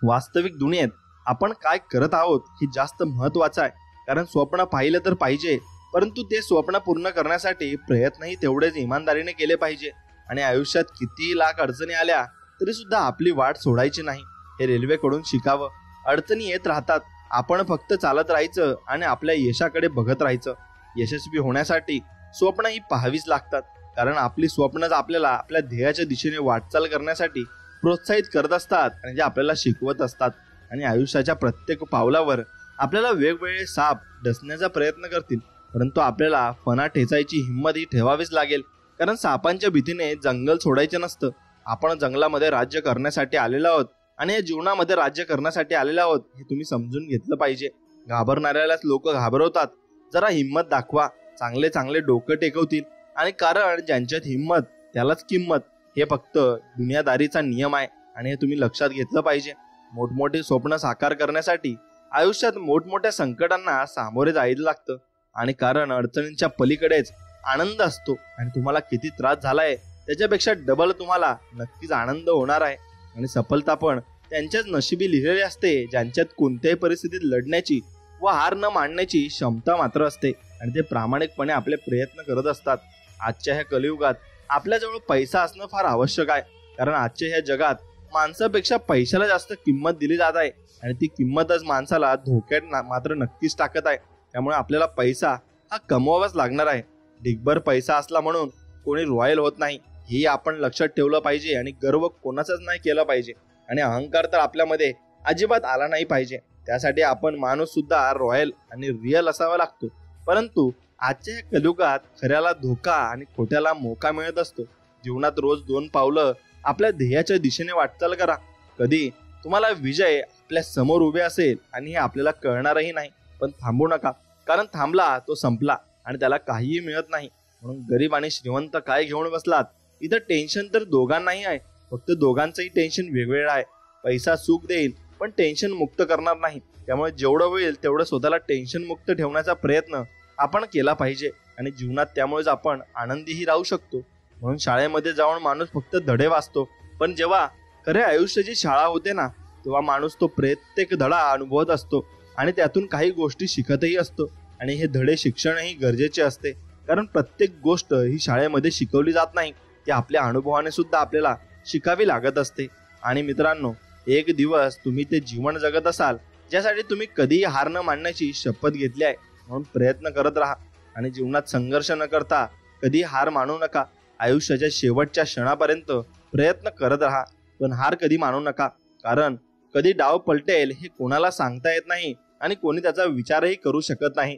वास्तविक दुनियेत आपण काय करत आहोत हे जास्त महत्वाचं आहे. कारण स्वप्न पाहिलं तर पाहिजे, परंतु ते स्वप्न पूर्ण करण्यासाठी प्रयत्नही तेवढेच इमानदारीने केले पाहिजे. आणि आयुष्यात कितीही लाख अडचणी आल्या तरी सुद्धा आपली वाट सोडायची नाही, हे रेल्वेकडून शिकावं. अडचणी येत राहतात. आपण फक्त चालत राहायचं आणि आपल्या यशाकडे बघत राहायचं. यशस्वी होण्यासाठी स्वप्न ही पाहावीच लागतात, कारण आपली स्वप्नच आपल्याला आपल्या ध्येयाच्या दिशेने वाटचाल करण्यासाठी प्रोत्साहित करत असतात आणि जे आपल्याला शिकवत असतात. आणि आयुष्याच्या प्रत्येक पावलावर आपल्याला वेगवेगळे साप डसण्याचा प्रयत्न करतील, परंतु आपल्याला फणा ठेचायची हिंमत ही ठेवावीच लागेल, कारण सापांच्या भीतीने जंगल सोडायचे नसतं. आपण जंगलामध्ये राज्य करण्यासाठी आलेलो आहोत आणि या जीवनामध्ये राज्य करण्यासाठी आलेलो आहोत हे तुम्ही समजून घेतलं पाहिजे. घाबरणाऱ्यालाच लोक घाबरवतात. जरा हिंमत दाखवा, चांगले चांगले डोकं टेकवतील. आणि कारण ज्यांच्यात हिंमत त्यालाच किंमत, हे फक्त दुनियादारीचा नियम आहे आणि हे तुम्ही लक्षात घेतलं पाहिजे. मोठमोठी स्वप्न साकार करण्यासाठी आयुष्यात मोठमोठ्या संकटांना सामोरे जायला लागतं. आणि कारण अडचणींच्या पलीकडेच आनंद असतो. आणि तुम्हाला किती त्रास झालाय त्याच्यापेक्षा डबल तुम्हाला नक्कीच आनंद होणार आहे. आणि सफलता पण त्यांच्याच नशिबी लिहिलेली असते ज्यांच्यात कोणत्याही परिस्थितीत लढण्याची व हार न मानण्याची क्षमता मात्र असते आणि ते प्रामाणिकपणे आपले प्रयत्न करत असतात. आजच्या ह्या कलियुगात आपल्याजवळ पैसा असणं फार आवश्यक आहे, कारण आजच्या ह्या जगात माणसापेक्षा पैशाला जास्त किंमत दिली जात आहे आणि ती किंमतच माणसाला धोक्यात मात्र नक्कीच टाकत आहे. त्यामुळे आपल्याला पैसा हा कमवावाच लागणार आहे. ढिगभर पैसा असला म्हणून कोणी रॉयल होत नाही, हे आपण लक्षात ठेवलं पाहिजे. आणि गर्व कोणाचाच नाही केला पाहिजे आणि अहंकार तर आपल्यामध्ये अजिबात आला नाही पाहिजे. त्यासाठी आपण माणूस सुद्धा रॉयल आणि रिअल असावा लागतो. परंतु आजच्या या कलियुगात खऱ्याला धोका आणि खोट्याला मोका मिळत असतो. जीवनात रोज 2 पावलं आपल्या ध्येयाच्या दिशेने वाटचाल करा. कधी तुम्हाला विजय आपल्या समोर उभे असेल आणि हे आपल्याला कळणारही नाही, पण थांबू नका, कारण थांबला तो संपला आणि त्याला काहीही मिळत नाही. म्हणून गरीब आणि श्रीमंत काय घेऊन बसलात? इथं टेन्शन तर दोघांनाही आहे, फक्त दोघांचंही टेन्शन वेगवेगळं आहे. पैसा सुख देईल पण टेन्शन मुक्त करणार नाही. त्यामुळे जेवढं होईल तेवढं स्वतःला टेन्शन मुक्त ठेवण्याचा प्रयत्न आपण केला पाहिजे आणि जीवनात त्यामुळेच आपण आनंदीही राहू शकतो. म्हणून शाळेमध्ये जाऊन माणूस फक्त धडे वाचतो, पण जेव्हा खऱ्या आयुष्याची शाळा होते ना, तेव्हा माणूस तो प्रत्येक धडा अनुभवत असतो आणि त्यातून काही गोष्टी शिकतही असतो. आणि हे धडे शिक्षणही गरजेचे असते, कारण प्रत्येक गोष्ट ही शाळेमध्ये शिकवली जात नाही, ती आपल्या अनुभवाने सुद्धा आपल्याला शिकावी लागत असते. आणि मित्रांनो, एक दिवस तुम्ही ते जीवन जगत असाल ज्यासाठी तुम्ही कधीही हार न मानण्याची शपथ घेतली आहे. म्हणून प्रयत्न करत राहा आणि जीवनात संघर्ष न करता कधी हार मानू नका. आयुष्याच्या शेवटच्या क्षणापर्यंत प्रयत्न करत राहा, पण हार कधी मानू नका, कारण कधी डाव पलटेल हे कोणाला सांगता येत नाही आणि कोणी त्याचा विचारही करू शकत नाही.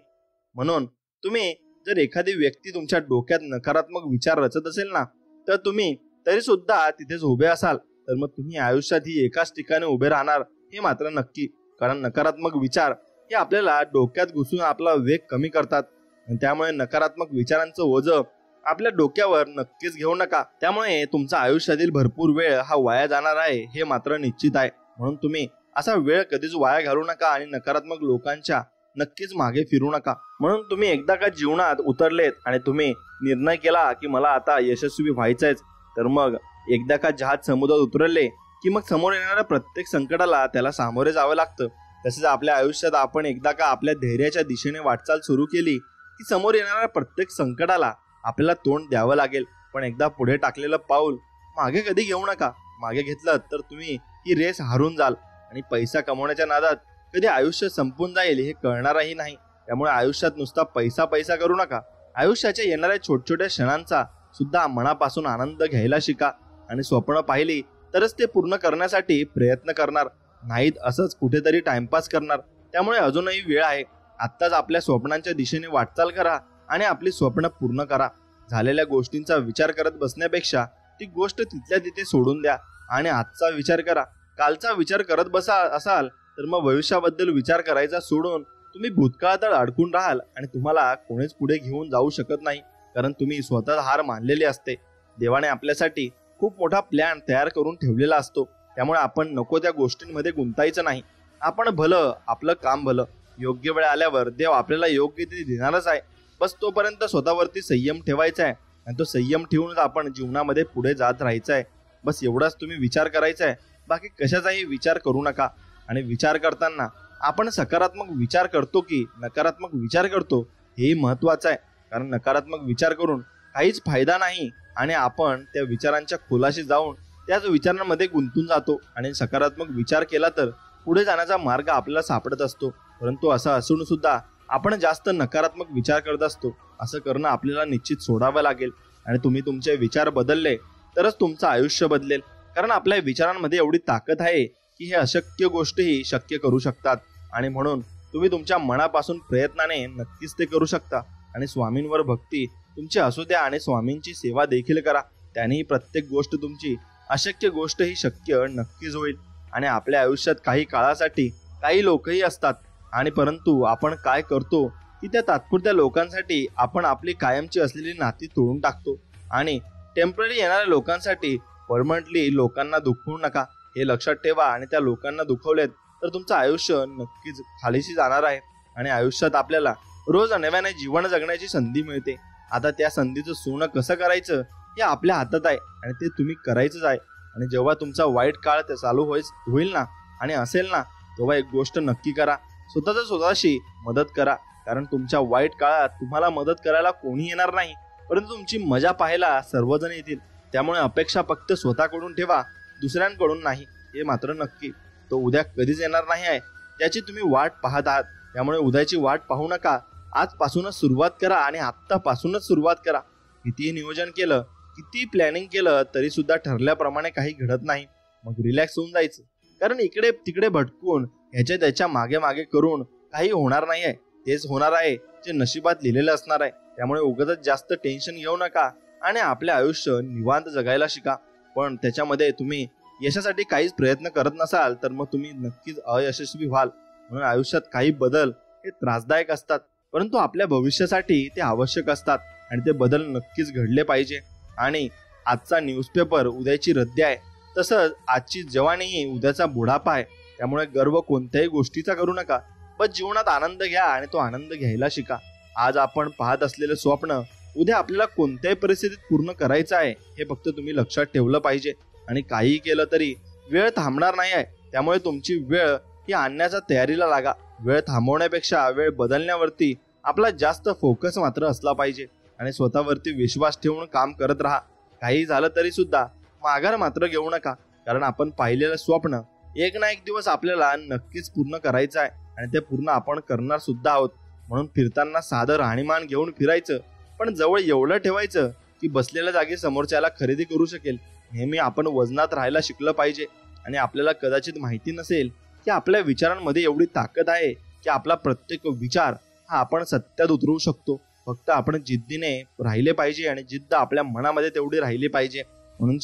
म्हणून तुम्ही जर एखादी व्यक्ती तुमच्या डोक्यात नकारात्मक विचार रचत असेल ना, तर तुम्ही तरी सुद्धा तिथेच उभे असाल, तर मग तुम्ही आयुष्यात ही एकाच ठिकाणी उभे राहणार हे मात्र नक्की. कारण नकारात्मक विचार हे आपल्याला डोक्यात घुसून आपला वेग कमी करतात आणि त्यामुळे नकारात्मक विचारांचं ओझं आपल्या डोक्यावर नक्कीच घेऊ नका. त्यामुळे तुमचा आयुष्यातील भरपूर वेळ हा वाया जाणार आहे हे मात्र निश्चित आहे. म्हणून तुम्ही असा वेळ कधीच वाया घालू नका आणि नकारात्मक लोकांच्या नक्कीच मागे फिरू नका. म्हणून तुम्ही एकदा का जीवनात उतरलेत आणि तुम्ही निर्णय केला की मला आता यशस्वी व्हायचंच, तर मग एकदा का जहाज समुद्रात उतरले की मग समोर येणाऱ्या प्रत्येक संकटाला त्याला सामोरे जावं लागतं. तसेच आपल्या आयुष्यात आपण एकदा का आपल्या धैर्याच्या दिशेने वाटचाल सुरू केली की समोर येणाऱ्या प्रत्येक संकटाला आपल्याला तोंड द्यावं लागेल. पण एकदा पुढे टाकलेलं पाऊल मागे कधी घेऊ नका. मागे घेतलं तर तुम्ही ही रेस हारून जाल आणि पैसा कमवण्याच्या नादात कधी आयुष्य संपून जाईल हे कळणारही नाही. त्यामुळे आयुष्यात नुसता पैसा पैसा करू नका. आयुष्याच्या येणाऱ्या छोट्या क्षणांचा सुद्धा मनापासून आनंद घ्यायला शिका आणि स्वप्न पाहिली तरच ते पूर्ण करण्यासाठी प्रयत्न करणार, नाहीत असंच कुठेतरी टाइमपास करणार. त्यामुळे अजूनही वेळ आहे. आत्ताच आपल्या स्वप्नांच्या दिशेने वाटचाल करा आणि आपली स्वप्न पूर्ण करा. झालेल्या गोष्टींचा विचार करत बसण्यापेक्षा ती गोष्ट तिथल्या तिथे सोडून द्या आणि आजचा विचार करा. कालचा विचार करत बसा असाल तर मग भविष्याबद्दल विचार करायचा सोडून तुम्ही भूतकाळात अडकून राहाल आणि तुम्हाला कोणीच पुढे घेऊन जाऊ शकत नाही, कारण तुम्ही स्वतः हार मानलेली असते. देवाने आपल्यासाठी खूप मोठा प्लॅन तयार करून ठेवलेला असतो. त्यामुळे आपण नको त्या गोष्टींमध्ये गुंतायचं नाही. आपण भलं, आपलं काम भलं. योग्य वेळ आल्यावर देव आपल्याला योग्य ते देणारच आहे. बस तोपर्यंत स्वतःवरती संयम ठेवायचा आहे आणि तो संयम ठेवूनच आपण जीवनामध्ये पुढे जात राहायचं आहे. बस एवढाच तुम्ही विचार करायचा आहे, बाकी कशाचाही विचार करू नका. आणि विचार करताना आपण सकारात्मक विचार करतो की नकारात्मक विचार करतो हेही महत्वाचं आहे, कारण नकारात्मक विचार करून काहीच फायदा नाही आणि आपण त्या विचारांच्या खोलाशी जाऊन त्याच विचारांमध्ये गुंतून जातो. आणि सकारात्मक विचार केला तर पुढे जाण्याचा मार्ग आपल्याला सापडत असतो. परंतु असं असून सुद्धा आपण जास्त नकारात्मक विचार करत असतो. असं करणं आपल्याला निश्चित सोडावं लागेल. आणि तुम्ही तुमचे विचार बदलले तरच तुमचं आयुष्य बदलेल. कारण आपल्या विचारांमध्ये एवढी ताकद आहे की हे अशक्य गोष्टीही शक्य करू शकतात. आणि म्हणून तुम्ही तुमच्या मनापासून प्रयत्नाने नक्कीच ते करू शकता. आणि स्वामींवर भक्ती तुमची असू द्या आणि स्वामींची सेवा देखील करा. त्यानेही प्रत्येक गोष्ट तुमची अशक्य गोष्ट ही शक्य नक्कीच होईल. आणि आपल्या आयुष्यात काही काळासाठी काही लोकही असतात आणि परंतु आपण काय करतो की त्या तात्पुरत्या लोकांसाठी आपण आपली कायमची असलेली नाती तोडून टाकतो. आणि टेम्पररी येणाऱ्या लोकांसाठी परमनंटली लोकांना दुखवू नका, हे लक्षात ठेवा. आणि त्या लोकांना दुखवलेत तर तुमचं आयुष्य नक्कीच खालीशी जाणार आहे. आणि आयुष्यात आपल्याला रोज नव्याने जीवन जगण्याची संधी मिळते. आता त्या संधीचं सोनं कसं करायचं हे आपल्या हातात आहे आणि ते तुम्ही करायचंच आहे. आणि जेव्हा तुमचा वाईट काळ चालू होईल ना आणि असेल ना, तेव्हा एक गोष्ट नक्की करा, स्वतःशी मदत करा. कारण तुमच्या वाईट काळात तुम्हाला मदत करायला कोणी येणार नाही, परंतु तुमची मजा पाहायला सर्वजण येतील. त्यामुळे अपेक्षा फक्त स्वतःकडून ठेवा, दुसऱ्यांकडून नाही. हे मात्र नक्की, तो उद्या कधीच येणार नाही आहे, त्याची तुम्ही वाट पाहत आहात. त्यामुळे उद्याची वाट पाहू नका, आजपासूनच सुरुवात करा. आणि आत्तापासूनच सुरुवात करा. कितीही नियोजन केलं, किती प्लॅनिंग केलं तरी सुद्धा ठरल्याप्रमाणे काही घडत नाही. मग रिलॅक्स होऊन जायचं. कारण इकडे तिकडे भटकून ह्याच्या त्याच्या मागे मागे करून काही होणार नाही आहे. तेच होणार आहे जे नशिबात लिहिलेलं असणार आहे. त्यामुळे उगाच जास्त टेन्शन घेऊ नका आणि आपले आयुष्य निवांत जगायला शिका. पण त्याच्यामध्ये तुम्ही यशासाठी काहीच प्रयत्न करत नसाल तर मग तुम्ही नक्कीच अयशस्वी व्हाल. म्हणून आयुष्यात काही बदल हे त्रासदायक असतात, परंतु आपल्या भविष्यासाठी ते आवश्यक असतात. आणि ते बदल नक्कीच घडले पाहिजे. आणि आजचा न्यूजपेपर उद्याची रद्दी आहे, तसंच आजची जवानीही उद्याचा बुढापा आहे. त्यामुळे गर्व कोणत्याही गोष्टीचा करू नका, पण जीवनात आनंद घ्या आणि तो आनंद घ्यायला शिका. आज आपण पाहत असलेलं स्वप्न उद्या आपल्याला कोणत्याही परिस्थितीत पूर्ण करायचं आहे, हे फक्त तुम्ही लक्षात ठेवलं पाहिजे. आणि काहीही केलं तरी वेळ थांबणार नाही आहे. त्यामुळे तुमची वेळ ही आणण्याच्या तयारीला लागा. वेळ थांबवण्यापेक्षा वेळ बदलण्यावरती आपला जास्त फोकस मात्र असला पाहिजे. आणि स्वतःवरती विश्वास ठेवून काम करत राहा. काही झालं तरी सुद्धा माघार मात्र घेऊ नका. कारण आपण पाहिलेलं स्वप्न एक ना एक दिवस आपल्याला नक्कीच पूर्ण करायचं आहे आणि ते पूर्ण आपण करणार सुद्धा आहोत. म्हणून फिरताना साधं राहणीमान घेऊन फिरायचं, पण जवळ एवढं ठेवायचं की बसलेल्या जागी समोरच्याला खरेदी करू शकेल. नेहमी आपण वजनात राहायला शिकलं पाहिजे. आणि आपल्याला कदाचित माहिती नसेल की आपल्या विचारांमध्ये एवढी ताकद आहे की आपला प्रत्येक विचार हा आपण सत्यात उतरवू शकतो. फक्त आपण जिद्दीने राहिले पाहिजे आणि जिद्द आपल्या मनामध्ये तेवढी राहिली पाहिजे. म्हणून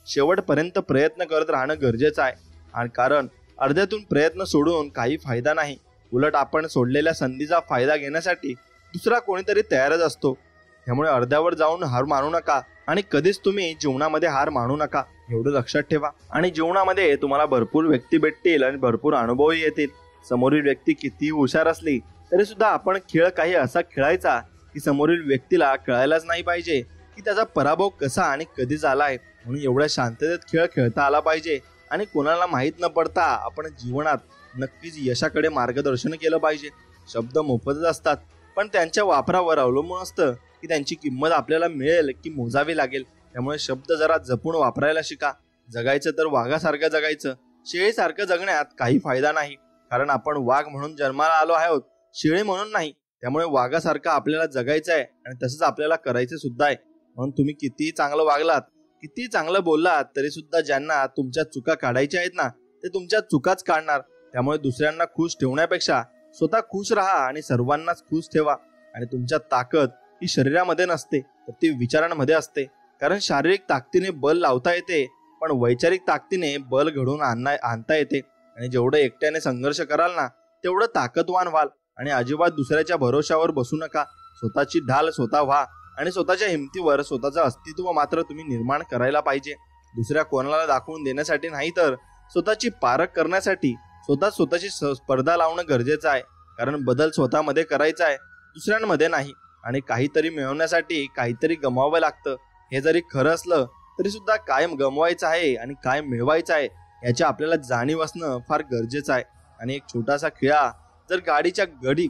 शेवटपर्यंत प्रयत्न करत राहणं गरजेचं आहे. आणि कारण अर्ध्यातून प्रयत्न सोडून काही फायदा नाही. उलट आपण सोडलेल्या संधीचा फायदा घेण्यासाठी दुसरा कोणीतरी तयारच असतो. त्यामुळे अर्ध्यावर जाऊन हार मानू नका आणि कधीच तुम्ही जीवनामध्ये हार मानू नका, एवढं लक्षात ठेवा. आणि जीवनामध्ये तुम्हाला भरपूर व्यक्ती भेटतील आणि भरपूर अनुभवही येतील. समोरील व्यक्ती कितीही हुशार असली तरी सुद्धा आपण खेळ काही असा खेळायचा की समोरील व्यक्तीला कळायलाच नाही पाहिजे की त्याचा पराभव कसा आणि कधी झाला आहे. म्हणून एवढ्या शांततेत खेळ खेळता आला पाहिजे. आणि कोणाला माहीत न पडता आपण जीवनात नक्कीच यशाकडे मार्गदर्शन केलं पाहिजे. शब्द मोफतच असतात, पण त्यांच्या वापरावर अवलंबून असतं की त्यांची किंमत आपल्याला मिळेल की मोजावी लागेल. त्यामुळे शब्द जरा जपून वापरायला शिका. जगायचं तर वाघासारखं जगायचं, शेळीसारखं जगण्यात काही फायदा नाही. कारण आपण वाघ म्हणून जन्माला आलो आहोत, शेळी म्हणून नाही. त्यामुळे वाघासारखं आपल्याला जगायचं आहे आणि तसंच आपल्याला करायचं सुद्धा आहे. म्हणून तुम्ही कितीही चांगलं वागलात, किती चांगलं बोललात तरी सुद्धा ज्यांना तुमच्या चुका काढायच्या आहेत ना, ते तुमच्या चुकाच काढणार. त्यामुळे दुसऱ्यांना खुश ठेवण्यापेक्षा स्वतः खुश राहा आणि सर्वांनाच खुश ठेवा. आणि तुमच्या ताकद ही शरीरामध्ये नसते तर ती विचारांमध्ये असते. कारण शारीरिक ताकदीने बल लावता येते, पण वैचारिक ताकदीने बल घडवून आणता येते. आणि जेवढं एकट्याने संघर्ष कराल ना, तेवढं ताकदवान व्हाल. आणि अजिबात दुसऱ्याच्या भरोशावर बसू नका. स्वतःची ढाल स्वतः व्हा आणि स्वतःच्या हिमतीवर स्वतःचं अस्तित्व मात्र तुम्ही निर्माण करायला पाहिजे. दुसऱ्या कोणाला दाखवून देण्यासाठी नाही तर स्वतःची पारख करण्यासाठी स्वतःची स्पर्धा लावणं गरजेचं आहे. कारण बदल स्वतःमध्ये करायचा आहे, दुसऱ्यांमध्ये नाही. आणि काहीतरी मिळवण्यासाठी काहीतरी गमावावं लागतं. हे जरी खरं असलं तरी सुद्धा काय गमवायचं आहे आणि काय मिळवायचं आहे याची आपल्याला जाणीव असणं फार गरजेचं आहे. आणि एक छोटासा खिळा जर गाडीच्या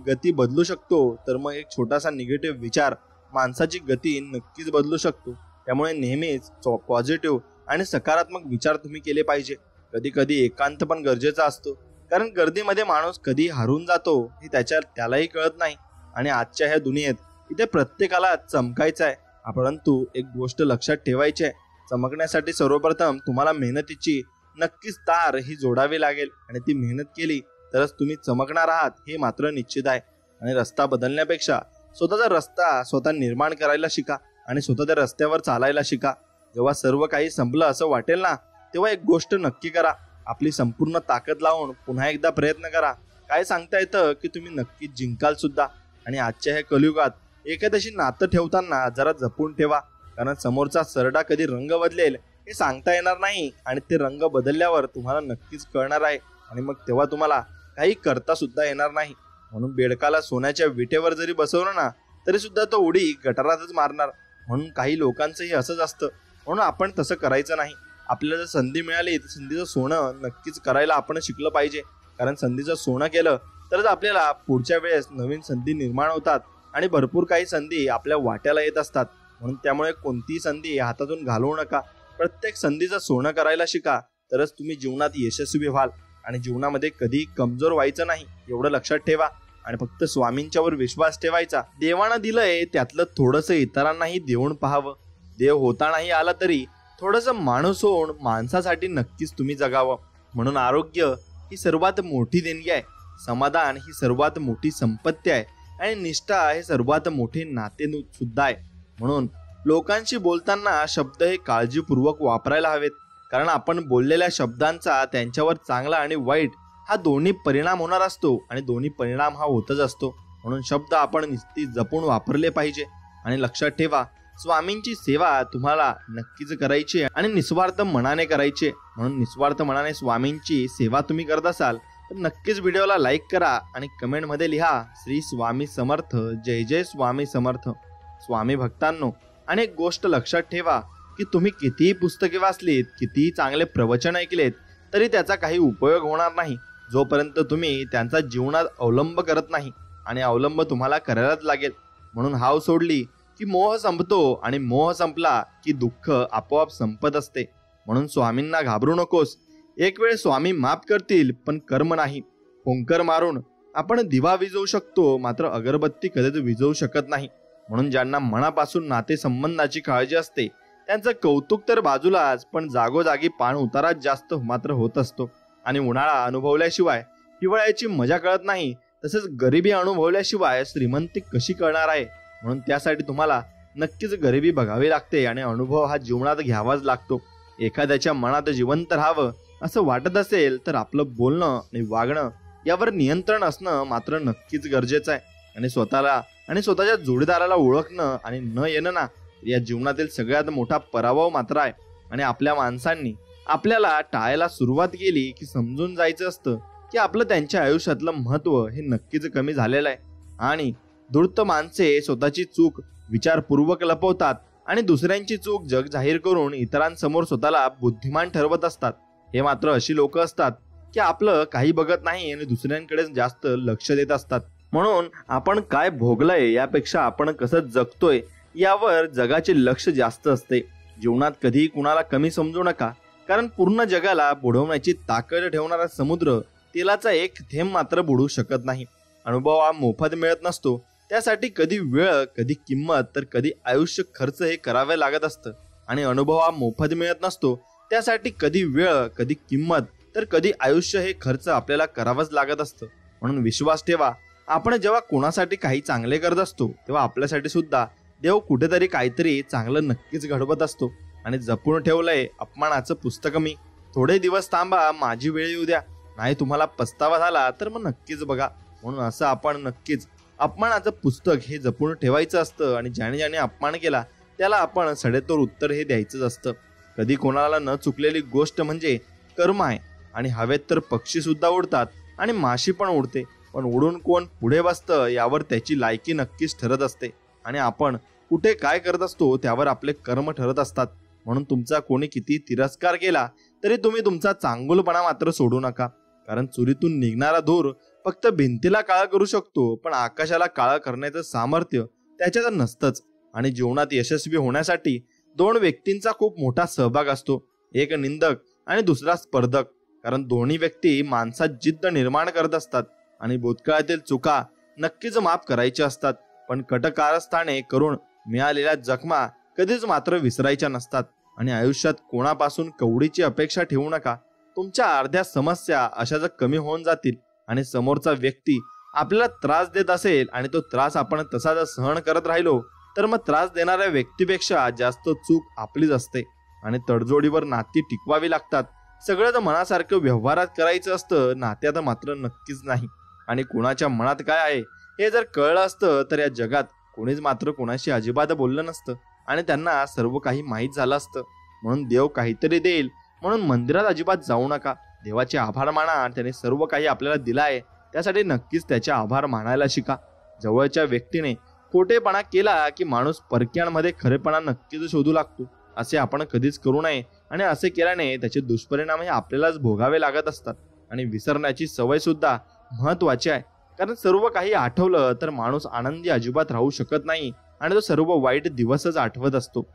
गती बदलू शकतो, तर मग एक छोटासा निगेटिव्ह विचार माणसाची गती नक्कीच बदलू शकतो. त्यामुळे नेहमीच पॉझिटिव्ह आणि सकारात्मक विचार तुम्ही केले पाहिजे. कधी कधी एकांत पण गरजेचा असतो. कारण गर्दीमध्ये माणूस कधी हरून जातो हे त्यालाही कळत नाही. आणि आजच्या ह्या दुनियेत इथे प्रत्येकाला चमकायचं आहे. परंतु एक गोष्ट लक्षात ठेवायची आहे, चमकण्यासाठी सर्वप्रथम तुम्हाला मेहनतीची नक्कीच तार ही जोडावी लागेल आणि ती मेहनत केली तरच तुम्ही चमकणार आहात हे मात्र निश्चित आहे. आणि रस्ता बदलण्यापेक्षा स्वतःचा रस्ता स्वतः निर्माण करायला शिका आणि स्वतः त्या रस्त्यावर चालायला शिका. जेव्हा सर्व काही संपलं असं वाटेल ना, तेव्हा एक गोष्ट नक्की करा, आपली संपूर्ण ताकद लावून पुन्हा एकदा प्रयत्न करा. काय सांगता येतं की तुम्ही नक्कीच जिंकाल सुद्धा. आणि आजच्या ह्या कलियुगात एखाद्याशी नातं ठेवताना जरा जपून ठेवा, कारण समोरचा सरडा कधी रंग बदलेल हे सांगता येणार नाही आणि ते रंग बदलल्यावर तुम्हाला नक्कीच कळणार आहे आणि मग तेव्हा तुम्हाला काही करता सुद्धा येणार नाही. म्हणून बेडकाला सोन्याच्या विटेवर जरी बसवलं ना तरी सुद्धा तो उडी गटारातच मारणार. म्हणून काही लोकांचंही असंच असतं. म्हणून आपण तसं करायचं नाही. आपल्याला जर संधी मिळाली तर संधीचं सोनं नक्कीच करायला आपण शिकलं पाहिजे, कारण संधीचं सोनं केलं तरच आपल्याला पुढच्या वेळेस नवीन संधी निर्माण होतात आणि भरपूर काही संधी आपल्या वाट्याला येत असतात. म्हणून त्यामुळे कोणतीही संधी हातातून घालवू नका. प्रत्येक संधीचं सोनं करायला शिका, तरच तुम्ही जीवनात यशस्वी व्हाल आणि जीवनामध्ये कधी कमजोर व्हायचं नाही एवढं लक्षात ठेवा. आणि फक्त स्वामींच्यावर विश्वास ठेवायचा. देवानं दिलंय त्यातलं थोडंसं इतरांनाही देऊन पाहावं. देव होता नाही आला तरी थोडंसं माणूस होऊन माणसासाठी नक्कीच तुम्ही जगावं. म्हणून आरोग्य ही सर्वात मोठी देणगी आहे, समाधान ही सर्वात मोठी संपत्ती आहे आणि निष्ठा हे सर्वात मोठे नाते सुद्धा आहे. म्हणून लोकांशी बोलताना शब्द हे काळजीपूर्वक वापरायला हवेत, कारण आपण बोललेल्या शब्दांचा त्यांच्यावर चांगला आणि वाईट हा दोन्ही परिणाम होणार असतो आणि दोन्ही परिणाम हा होतच असतो. म्हणून शब्द आपण निश्चित जपून वापरले पाहिजे. आणि लक्षात ठेवा, स्वामींची सेवा तुम्हाला नक्कीच करायची आणि निस्वार्थ मनाने करायची. म्हणून निस्वार्थ मनाने स्वामींची सेवा तुम्ही करत असाल तर नक्कीच व्हिडिओला लाईक करा आणि कमेंटमध्ये लिहा श्री स्वामी समर्थ, जय जय स्वामी समर्थ. स्वामी भक्तांनो, आणि एक गोष्ट लक्षात ठेवा की तुम्ही कितीही पुस्तके वाचलीत, कितीही चांगले प्रवचन ऐकलेत तरी त्याचा काही उपयोग होणार नाही जोपर्यंत तुम्ही त्यांचा जीवनात अवलंब करत नाही. आणि अवलंब तुम्हाला करायलाच लागेल. म्हणून हाव सोडली की मोह संपतो आणि मोह संपला की दुःख आपोआप संपत असते. म्हणून स्वामींना घाबरू नकोस. एक वेळ स्वामी माफ करतील, पण कर्म नाही. हुंकर मारून आपण दिवा विझवू शकतो, मात्र अगरबत्ती कधीच विझवू शकत नाही. म्हणून ज्यांना मनापासून नातेसंबंधाची काळजी असते त्यांचं कौतुक तर बाजूलाच, पण जागोजागी पाण उताराच जास्त मात्र होत असतो. आणि उन्हाळा अनुभवल्याशिवाय हिवाळ्याची मजा कळत नाही, तसेच गरिबी अनुभवल्याशिवाय श्रीमंती कशी कळणार आहे. म्हणून त्यासाठी तुम्हाला नक्कीच गरिबी बघावी लागते आणि अनुभव हा जीवनात घ्यावाच लागतो. एखाद्याच्या मनात जिवंत राहावं असं वाटत असेल तर आपलं बोलणं आणि वागणं यावर नियंत्रण असणं मात्र नक्कीच गरजेचं आहे. आणि स्वतःला आणि स्वतःच्या जोडीदाराला ओळखणं आणि न येणं ना या जीवनातील सगळ्यात मोठा पराभव मात्र आहे. आणि आपल्या माणसांनी आपल्याला टाळायला सुरुवात केली की समजून जायचं असतं की आपलं त्यांच्या आयुष्यातलं महत्त्व हे नक्कीच कमी झालेलं आहे. आणि धूर्त माणसे स्वतःची चूक विचारपूर्वक लपवतात आणि दुसऱ्यांची चूक जग जाहीर करून इतरांसमोर स्वतःला बुद्धिमान ठरवत असतात. हे मात्र अशी लोक असतात की आपलं काही बघत नाही आणि दुसऱ्यांकडे जास्त लक्ष देत असतात. म्हणून आपण काय भोगलंय यापेक्षा आपण कसं जगतोय यावर जगाचे लक्ष जास्त असते. जीवनात कधीही कुणाला कमी समजू नका, कारण पूर्ण जगाला बुडवण्याची ताकद ठेवणारा समुद्र तेलाचा एक थेंब मात्र बुडवू शकत नाही. अनुभव हा मोफत मिळत नसतो, त्यासाठी कधी वेळ, कधी किंमत तर कधी आयुष्य खर्च हे करावे लागत असतं. आणि अनुभव हा मोफत मिळत नसतो, त्यासाठी कधी वेळ, कधी किंमत तर कधी आयुष्य हे खर्च आपल्याला करावंच लागत असतं. म्हणून विश्वास ठेवा, आपण जेव्हा कोणासाठी काही चांगले करत असतो तेव्हा आपल्यासाठी सुद्धा देव कुठेतरी काहीतरी चांगलं नक्कीच घडवत असतो. आणि जपून ठेवलंय अपमानाचं पुस्तक मी. थोडे दिवस थांबा, माझी वेळ येऊ द्या. नाही तुम्हाला पस्तावा झाला तर मग नक्कीच बघा. म्हणून असं आपण नक्कीच अपमानाचं पुस्तक हे जपून ठेवायचं असतं. आणि ज्याने ज्याने अपमान केला त्याला आपण सडेतोड उत्तर हे द्यायचंच असतं. कधी कोणाला न चुकलेली गोष्ट म्हणजे कर्म आहे. आणि हवेत तर पक्षी सुद्धा उडतात आणि माशी पण उडते, पण उडून कोण पुढे बसतं यावर त्याची लायकी नक्कीच ठरत असते. आणि आपण कुठे काय करत असतो त्यावर आपले कर्म ठरत असतात. म्हणून तुमचा कोणी किती तिरस्कार केला तरी तुम्ही तुमचा चांगुलपणा मात्र सोडू नका, कारण चुरीतून निघणारा धूर फक्त भिंतीला काळा करू शकतो, पण आकाशाला काळा करण्याचं सामर्थ्य त्याच्यात नसतंच. आणि जीवनात यशस्वी होण्यासाठी दोन व्यक्तींचा खूप मोठा सहभाग असतो, एक निंदक आणि दुसरा स्पर्धक. कारण दोन्ही व्यक्ती माणसात जिद्द निर्माण करत असतात आणि भूतकाळातील चुका नक्कीच माफ करायच्या असतात, पण कटकारस्थाने करून मिळालेल्या जखमा कधीच मात्र विसरायच्या नसतात. आणि आयुष्यात कोणापासून कवडीची अपेक्षा ठेवू नका. तुमच्या अर्ध्या समस्या अशा जर कमी होऊन जातील आणि समोरचा व्यक्ती आपल्याला त्रास देत असेल आणि तो त्रास आपण तसा जर सहन करत राहिलो तर मग त्रास देणाऱ्या व्यक्तीपेक्षा जास्त चूक आपलीच असते. आणि तडजोडीवर नाती टिकवावी लागतात. सगळं तर मनासारखं व्यवहारात करायचं असतं, नात्यात मात्र नक्कीच नाही. आणि कुणाच्या मनात काय आहे हे जर कळलं असतं तर या जगात कोणीच मात्र कोणाशी अजिबात बोललं नसतं आणि त्यांना सर्व काही माहीत झालं असतं. म्हणून देव काहीतरी देईल म्हणून मंदिरात अजिबात जाऊ नका. देवाचे आभार माना, त्याने सर्व काही आपल्याला दिलं आहे त्यासाठी नक्कीच त्याचे आभार मानायला शिका. जवळच्या व्यक्तीने खोटेपणा केला की माणूस परक्यांमध्ये खरेपणा नक्कीच शोधू लागतो. असे आपण कधीच करू नये आणि असे केल्याने त्याचे दुष्परिणाम हे आपल्यालाच भोगावे लागत असतात. आणि विसरण्याची सवय सुद्धा महत्वाची आहे, कारण सर्व काही आठवलं तर माणूस आनंदी अजिबात राहू शकत नाही आणि तो सर्व वाईट दिवसच आठवत असतो.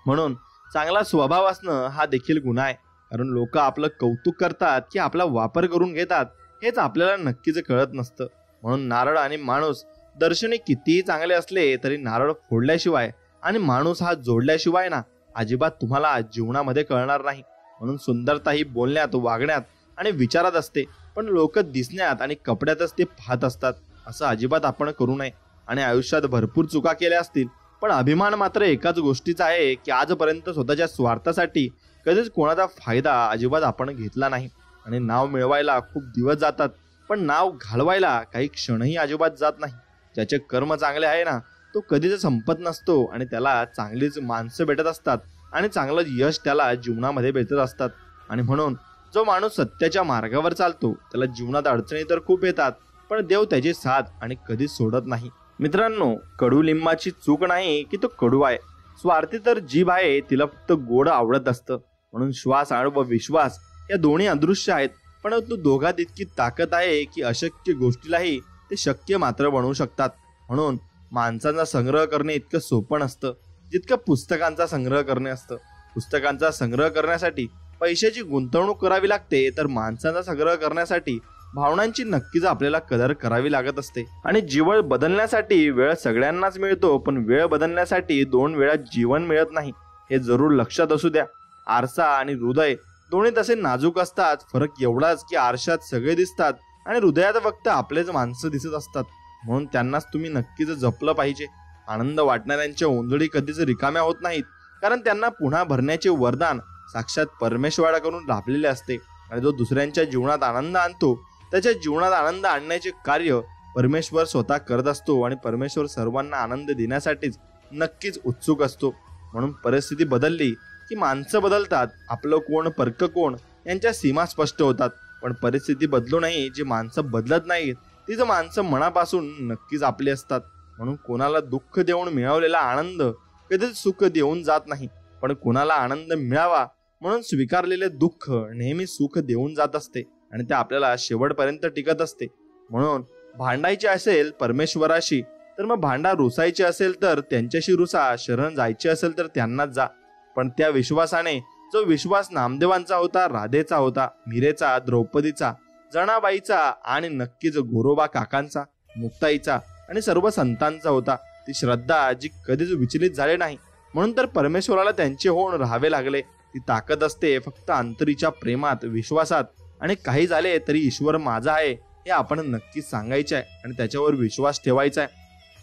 म्हणून चांगला स्वभाव असणं हा देखील गुन्हा आहे, कारण लोक आपलं कौतुक करतात की आपला वापर करून घेतात हेच आपल्याला नक्कीच कळत नसतं. म्हणून नारळ आणि माणूस दर्शनी कितीही चांगले असले तरी नारळ फोडल्याशिवाय आणि माणूस हा जोडल्याशिवाय ना अजिबात तुम्हाला जीवनामध्ये कळणार नाही. म्हणून सुंदरता ही बोलण्यात, वागण्यात आणि विचारात असते, पण लोक दिसण्यात आणि कपड्यातच ते पाहत असतात. असं अजिबात आपण करू नये. आणि आयुष्यात भरपूर चुका केल्या असतील, पण अभिमान मात्र एकाच गोष्टीचा आहे की आजपर्यंत स्वतःच्या स्वार्थासाठी कधीच कोणाचा फायदा अजिबात आपण घेतला नाही. आणि नाव मिळवायला खूप दिवस जातात, पण नाव घालवायला काही क्षणही अजिबात जात नाही. ज्याचे कर्म चांगले आहे ना तो कधीच संपत नसतो आणि त्याला चांगलीच माणसं भेटत असतात आणि चांगलं यश त्याला जीवनामध्ये भेटत असतात. आणि म्हणून जो माणूस सत्याच्या मार्गावर चालतो त्याला जीवनात अडचणी तर खूप येतात, पण देव त्याची साथ आणि कधीच सोडत नाही. मित्रांनो, कडुलिंबाची चूक नाही की तो कडू आहे, स्वार्थी तर जीभ आहे तिला फक्त गोड आवडत असतं. म्हणून श्वास आणि व विश्वास या दोन्ही अदृश्य आहेत, परंतु दोघात इतकी ताकद आहे की अशक्य गोष्टीलाही ते शक्य मात्र बनवू शकतात. म्हणून माणसांचा संग्रह करणे इतकं सोपं नसतं जितकं पुस्तकांचा संग्रह करणे असतं. पुस्तकांचा संग्रह करण्यासाठी पैशाची गुंतवणूक करावी लागते, तर माणसांचा संग्रह करण्यासाठी भावनांची नक्कीच आपल्याला कदर करावी लागत असते. आणि जीवन बदलण्यासाठी वेळ सगळ्यांनाच मिळतो, पण वेळ बदलण्यासाठी 2 वेळा जीवन मिळत नाही, हे जरूर लक्षात असू द्या. आरसा आणि हृदय दोन्ही तसे नाजूक असतात. फरक एवढाच की आरशात सगळे दिसतात आणि हृदयात फक्त आपलेच माणसं दिसत असतात. म्हणून त्यांनाच तुम्ही नक्कीच जपलं पाहिजे. आनंद वाटणाऱ्यांच्या ओंजळी कधीच रिकाम्या होत नाहीत, कारण त्यांना पुन्हा भरण्याचे वरदान साक्षात परमेश्वराकडून लाभलेले असते. आणि जो दुसऱ्यांच्या जीवनात आनंद आणतो त्याच्या जीवनात आनंद आणण्याचे कार्य परमेश्वर स्वतः करत असतो. आणि परमेश्वर सर्वांना आनंद देण्यासाठीच नक्कीच उत्सुक असतो. म्हणून परिस्थिती बदलली की माणसं बदलतात. आपलं कोण परक कोण यांच्या सीमा स्पष्ट होतात, पण परिस्थिती बदलूनही जी माणसं बदलत नाहीत तीच माणसं मनापासून नक्कीच आपली असतात. म्हणून कोणाला दुःख देऊन मिळवलेला आनंद कधीच सुख देऊन जात नाही, पण कोणाला आनंद मिळावा म्हणून स्वीकारलेले दुःख नेहमी सुख देऊन जात असते आणि ते आपल्याला शेवटपर्यंत टिकत असते. म्हणून भांडायचे असेल परमेश्वराशी तर मग भांडा, रुसायचे असेल तर त्यांच्याशी रुसा, शरण जायचे असेल तर त्यांनाच जा. पण त्या विश्वासाने, जो विश्वास नामदेवांचा होता, राधेचा होता, मीरेचा, द्रौपदीचा, जनाबाईचा आणि नक्कीच गोरोबा काकांचा, मुक्ताईचा आणि सर्व संतांचा होता, ती श्रद्धा जी कधीच विचलित झाली नाही. म्हणून तर परमेश्वराला त्यांचे होऊन राहावे लागले. ती ताकद असते फक्त अंतरीच्या प्रेमात, विश्वासात. आणि काही झाले तरी ईश्वर माझा आहे हे आपण नक्कीच सांगायचे आहे आणि त्याच्यावर विश्वास ठेवायचा आहे.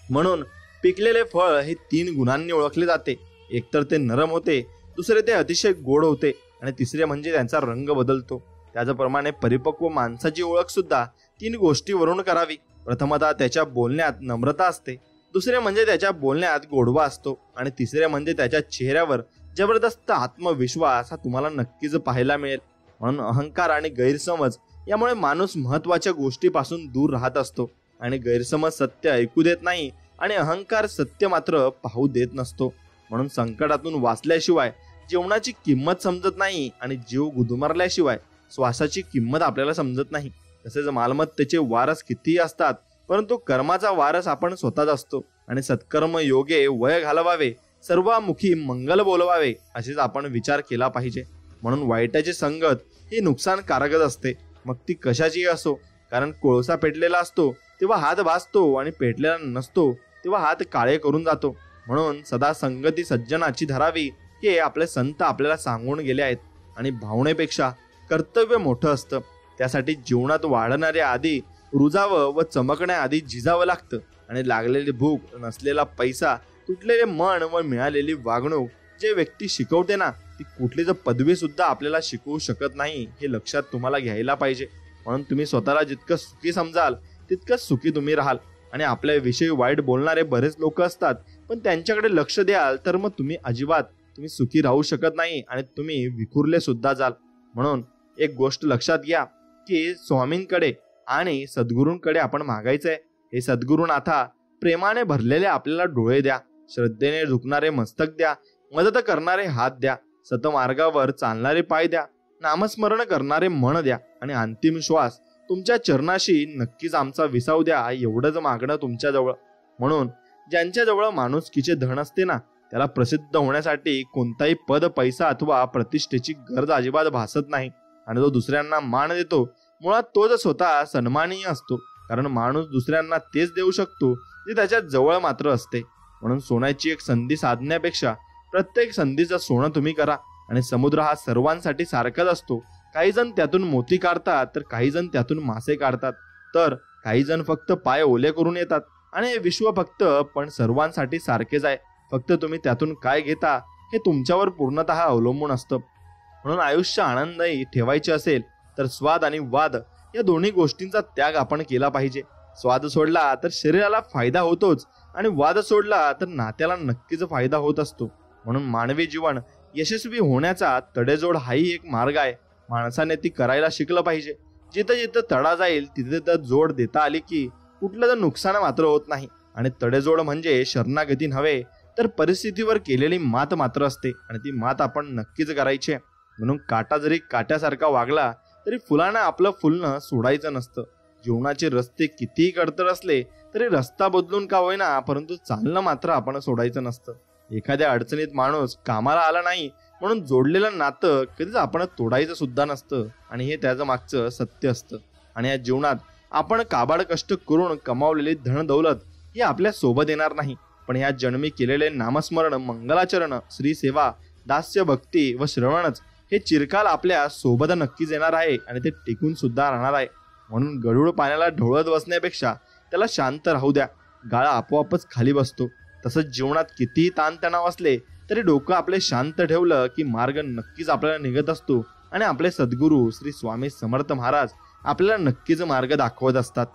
म्हणून पिकलेले फळ हे 3 गुणांनी ओळखले जाते. एकतर ते नरम होते, दुसरे ते अतिशय गोड होते आणि तिसरे म्हणजे त्यांचा रंग बदलतो. त्याचप्रमाणे परिपक्व माणसाची ओळख सुद्धा 3 गोष्टीवरून करावी. प्रथमतः त्याच्या बोलण्यात नम्रता असते, दुसरे म्हणजे त्याच्या बोलण्यात गोडवा असतो आणि तिसरे म्हणजे त्याच्या चेहऱ्यावर जबरदस्त आत्मविश्वास हा तुम्हाला नक्कीच पाहायला मिळेल. म्हणून अहंकार आणि गैरसमज यामुळे माणूस महत्वाच्या गोष्टीपासून दूर राहत असतो आणि गैरसमज सत्य ऐकू देत नाही आणि अहंकार सत्य मात्र पाहू देत नसतो. म्हणून संकटातून वाचल्याशिवाय जीवनाची किंमत समजत नाही आणि जीव गुदमरल्याशिवाय श्वासाची किंमत आपल्याला समजत नाही. तसेच मालमत्तेचे वारस कितीही असतात, परंतु कर्माचा वारस आपण स्वतःच असतो. आणि सत्कर्म योगे वय घालवावे, सर्वामुखी मंगल बोलवावे, असेच आपण विचार केला पाहिजे. म्हणून वाईटाची संगत ही नुकसानकारकच असते, मग ती कशाचीही असो. कारण कोळसा पेटलेला असतो तेव्हा हात भाजतो आणि पेटलेला नसतो तेव्हा हात काळे करून जातो. म्हणून सदा संगती सज्जनाची धरावी हे आपले संत आपल्याला सांगून गेले आहेत. आणि भावनेपेक्षा कर्तव्य मोठं असतं. त्यासाठी जीवनात वाढणाऱ्या आधी रुजावं व चमकण्याआधी झिजावं लागतं. आणि लागलेली भूक, नसलेला पैसा, तुटलेले मन व मिळालेली वागणूक जे व्यक्ती शिकवते ना, ती कुठली जर पदवी सुद्धा आपल्याला शिकवू शकत नाही, हे लक्षात तुम्हाला घ्यायला पाहिजे. म्हणून तुम्ही स्वतःला जितकं सुखी समजाल तितकंच सुखी तुम्ही राहाल. आणि आपल्याविषयी वाईट बोलणारे बरेच लोक असतात, पण त्यांच्याकडे लक्ष द्याल तर मग तुम्ही सुखी राहू शकत नाही आणि तुम्ही विखुरले सुद्धा जाल. म्हणून एक गोष्ट लक्षात घ्या की स्वामींकडे आणि सद्गुरूंकडे आपण मागायचंय. हे सद्गुरुनाथा प्रेमाने भरलेले आपल्याला डोळे द्या, श्रद्धेने झुकणारे मस्तक द्या, मदत करणारे हात द्या, सतमार्गावर चालणारे पाय द्या, नामस्मरण करणारे मन द्या आणि अंतिम श्वास तुमच्या चरणाशी नक्कीच आमचा विसाव द्या. एवढंच मागणं तुमच्याजवळ. म्हणून ज्यांच्याजवळ माणुसकीचे धन असते ना, त्याला प्रसिद्ध होण्यासाठी कोणताही पद, पैसा अथवा प्रतिष्ठेची गरज अजिबात भासत नाही. आणि जो दुसऱ्यांना मान देतो मुळात तोच स्वतः सन्माननीय असतो. कारण माणूस दुसऱ्यांना तेच देऊ शकतो जे त्याच्या जवळ मात्र असते. म्हणून सोन्याची एक संधी साधण्यापेक्षा प्रत्येक संधीचं सोनं तुम्ही करा. आणि समुद्र हा सर्वांसाठी सारखाच असतो. काही जण त्यातून मोती काढतात तर काही जण त्यातून मासे काढतात, तर काही जण फक्त पाय ओले करून येतात. आणि विश्व फक्त पण सर्वांसाठी सारखेच आहे. फक्त तुम्ही त्यातून काय घेता हे तुमच्यावर पूर्णतः अवलंबून असतं. म्हणून आयुष्य आनंदही ठेवायचे असेल तर स्वाद आणि वाद या दोन्ही गोष्टींचा त्याग आपण केला पाहिजे. स्वाद सोडला तर शरीराला फायदा होतोच आणि वाद सोडला तर नात्याला नक्कीच फायदा होत असतो. म्हणून मानवी जीवन यशस्वी होण्याचा तडेजोड हाही एक मार्ग आहे. माणसाने ती करायला शिकलं पाहिजे. जिथं जिथं तडा जाईल तिथे तिथं जोड देता आली की कुठलं तर नुकसान मात्र होत नाही. आणि तडेजोड म्हणजे शरणागती नव्हे तर परिस्थितीवर केलेली मात मात्र असते. आणि ती मात आपण नक्कीच करायची. म्हणून काटा जरी काट्यासारखा वागला तरी फुलानं आपलं फुलणं सोडायचं नसतं. जीवनाचे रस्ते कितीही कडतर असले तरी रस्ता बदलून का होईना परंतु चालणं मात्र आपण सोडायचं नसतं. एखाद्या अडचणीत माणूस कामाला आला नाही म्हणून जोडलेलं नातं कधीच आपण तोडायचं सुद्धा नसतं. आणि हे त्याचं मागचं सत्य असतं. आणि या जीवनात आपण काबाड कष्ट करून कमावलेली धन दौलत ही आपल्या सोबत येणार नाही, पण ह्या जन्मी केलेले नामस्मरण, मंगलाचरण, श्री सेवा, दास्य भक्ती व श्रवणच हे चिरकाल आपल्या सोबत नक्कीच येणार आहे आणि ते टिकून सुद्धा राहणार आहे. म्हणून गढूळ पाण्याला ढवळत बसण्यापेक्षा त्याला शांत राहू द्या. गाळा आपोआपच खाली बसतो. तसंच जीवनात कितीही ताणतणाव असले तरी डोकं आपले शांत ठेवलं की मार्ग नक्कीच आपल्याला निघत असतो. आणि आपले सद्गुरू श्री स्वामी समर्थ महाराज आपल्याला नक्कीच मार्ग दाखवत असतात.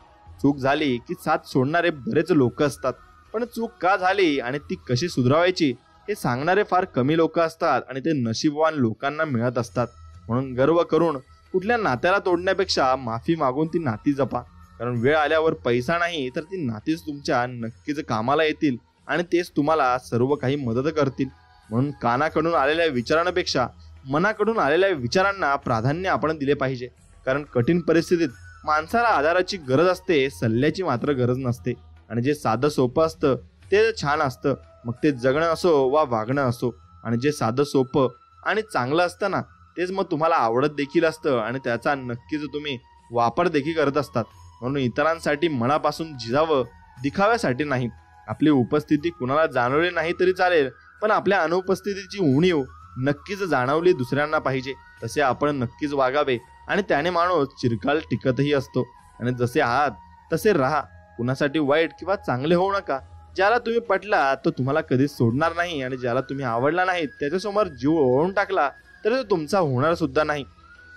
चूक झाली की साथ सोडणारे बरेच लोक असतात, पण चूक का झाली आणि ती कशी सुधारायची हे सांगणारे फार कमी लोक असतात आणि ते नशीबवान लोकांना मिळत असतात. म्हणून गर्व करून कुठल्या नात्याला तोडण्यापेक्षा माफी मागून ती नाती जपा. कारण वेळ आल्यावर पैसा नाही तर ती नातीच तुमच्या नक्कीच कामाला येतील आणि तेच तुम्हाला सर्व काही मदत करतील. म्हणून कानाकडून आलेल्या विचारांपेक्षा मनाकडून आलेल्या विचारांना प्राधान्य आपण दिले पाहिजे. कारण कठीण परिस्थितीत माणसाला आधाराची गरज असते, सल्ल्याची मात्र गरज नसते. आणि जे साधं सोपं असतं ते छान असतं, मग ते जगणं असो वा वागणं असो. आणि जे साधं सोपं आणि चांगलं असतं ना तेच मग तुम्हाला आवडत देखील असतं आणि त्याचा नक्कीच तुम्ही वापर देखील करत असतात. म्हणून इतरांसाठी मनापासून झिजावं, दिखाव्यासाठी नाही. आपली उपस्थिती कुणाला जाणवली नाही तरी चालेल, पण आपल्या अनुपस्थितीची उणीव नक्कीच जाणवली दुसऱ्यांना पाहिजे. तसे आपण नक्कीच वागावे आणि त्याने माणूस चिरकाल टिकतही असतो. आणि जसे आहात तसे राहा. कुणासाठी वाईट किंवा चांगले होऊ नका. ज्याला तुम्ही पटला तो तुम्हाला कधीच सोडणार नाही आणि ज्याला तुम्ही आवडला नाही त्याच्यासमोर जीव ओळून टाकला तरी तो तुमचा होणार सुद्धा नाही.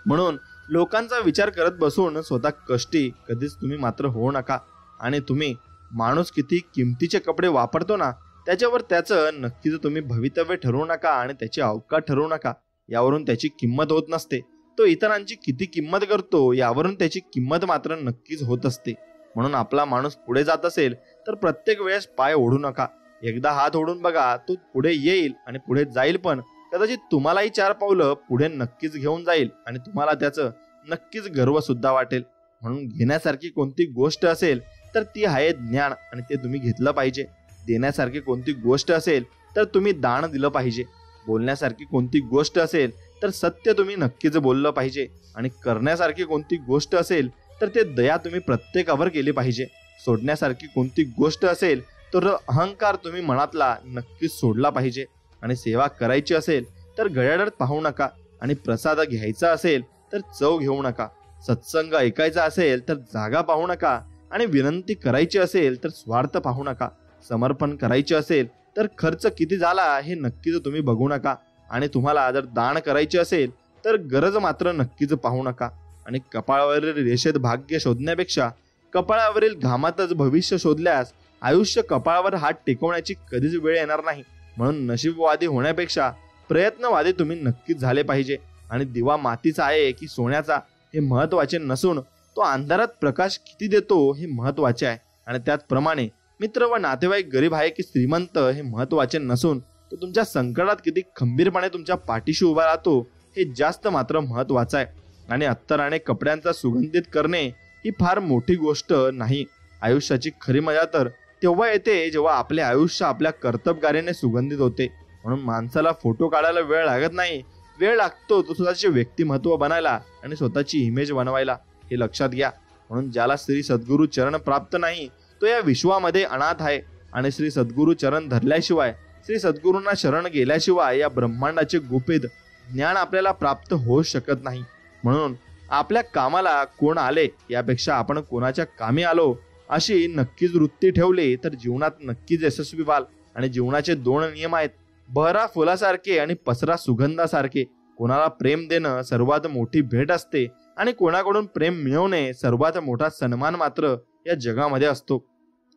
म्हणून लोकांचा विचार करत बसून स्वतः कष्टी कधीच तुम्ही मात्र होऊ नका. आणि तुम्ही माणूस किती किमतीचे कपडे वापरतो ना त्याच्यावर त्याचं नक्कीच तुम्ही भवितव्य ठरवू नका आणि त्याची अवकाश ठरवू नका. यावरून त्याची किंमत होत नसते. तो इतरांची किती किंमत करतो यावरून त्याची किंमत मात्र नक्कीच होत असते. म्हणून आपला माणूस पुढे जात असेल तर प्रत्येक वेळेस पाय ओढू नका. एकदा हात ओढून बघा, तो पुढे येईल आणि पुढे जाईल, पण कदाचित तुम्हालाही 4 पावलं पुढे नक्कीच घेऊन जाईल आणि तुम्हाला त्याचं नक्कीच गर्व सुद्धा वाटेल. म्हणून घेण्यासारखी कोणती गोष्ट असेल तर ती आहे ज्ञान आणि ते तुम्ही घेतलं पाहिजे. देण्यासारखी कोणती गोष्ट असेल तर तुम्ही दान दिलं पाहिजे. बोलण्यासारखी कोणती गोष्ट असेल तर सत्य तुम्ही नक्कीच बोललं पाहिजे, आणि करण्यासारखी कोणती गोष्ट असेल तर ते दया तुम्ही प्रत्येकावर केली पाहिजे. सोडण्यासारखी कोणती गोष्ट असेल तर अहंकार तुम्ही मनातला नक्कीच सोडला पाहिजे. आणि सेवा करायची असेल तर घड्याळात पाहू नका, आणि प्रसाद घ्यायचा असेल तर चव घेऊ नका. सत्संग ऐकायचा असेल तर जागा पाहू नका, आणि विनंती करायची असेल तर स्वार्थ पाहू नका. समर्पण करायचे असेल तर खर्च किती झाला हे नक्कीच तुम्ही बघू नका. आणि तुम्हाला जर दान करायचे असेल तर गरज मात्र नक्कीच पाहू नका. आणि कपाळावरील रेषेत भाग्य शोधण्यापेक्षा कपाळावरील घामातच भविष्य शोधल्यास आयुष्य कपाळावर हात टेकवण्याची कधीच वेळ येणार नाही. म्हणून नशीबवादी होण्यापेक्षा प्रयत्नवादी तुम्ही नक्कीच झाले पाहिजे. आणि दिवा मातीचा आहे की सोन्याचा हे महत्वाचे नसून तो अंधारात प्रकाश किती देतो हे महत्वाचे आहे. आणि त्याचप्रमाणे मित्र व नातेवाईक गरीब आहे की श्रीमंत हे महत्वाचे नसून तो तुमच्या संकटात किती खंबीरपणे तुमच्या पाठीशी उभा राहतो हे जास्त मात्र महत्वाचं आहे. आणि अत्तराने कपड्यांचा सुगंधित करणे ही फार मोठी गोष्ट नाही. आयुष्याची खरी मजा तर तेव्हा येते जेव्हा आपले आयुष्य आपल्या कर्तबगारीने सुगंधित होते. म्हणून माणसाला फोटो काढायला वेळ लागत नाही, वेळ लागतो तो स्वतःचे व्यक्तिमत्व बनायला आणि स्वतःची इमेज बनवायला, हे लक्षात घ्या. म्हणून ज्याला श्री सद्गुरु चरण प्राप्त नाही तो या विश्वामध्ये अनाथ आहे. आणि श्री सद्गुरु चरण धरल्याशिवाय, श्री सद्गुरूंना शरण गेल्याशिवाय या ब्रह्मांडाचे गुपित ज्ञान आपल्याला प्राप्त होऊ शकत नाही. म्हणून आपल्या कामाला कोण आले यापेक्षा आपण कोणाच्या कामी आलो अशी नक्कीच वृत्ती ठेवली तर जीवनात नक्कीच यशस्वी व्हाल. आणि जीवनाचे 2 नियम आहेत, बहरा फुलासारखे आणि पसरा सुगंधासारखे. कोणाला प्रेम देणं सर्वात मोठी भेट असते, आणि कोणाकडून प्रेम मिळवणे सर्वात मोठा सन्मान मात्र या जगामध्ये असतो.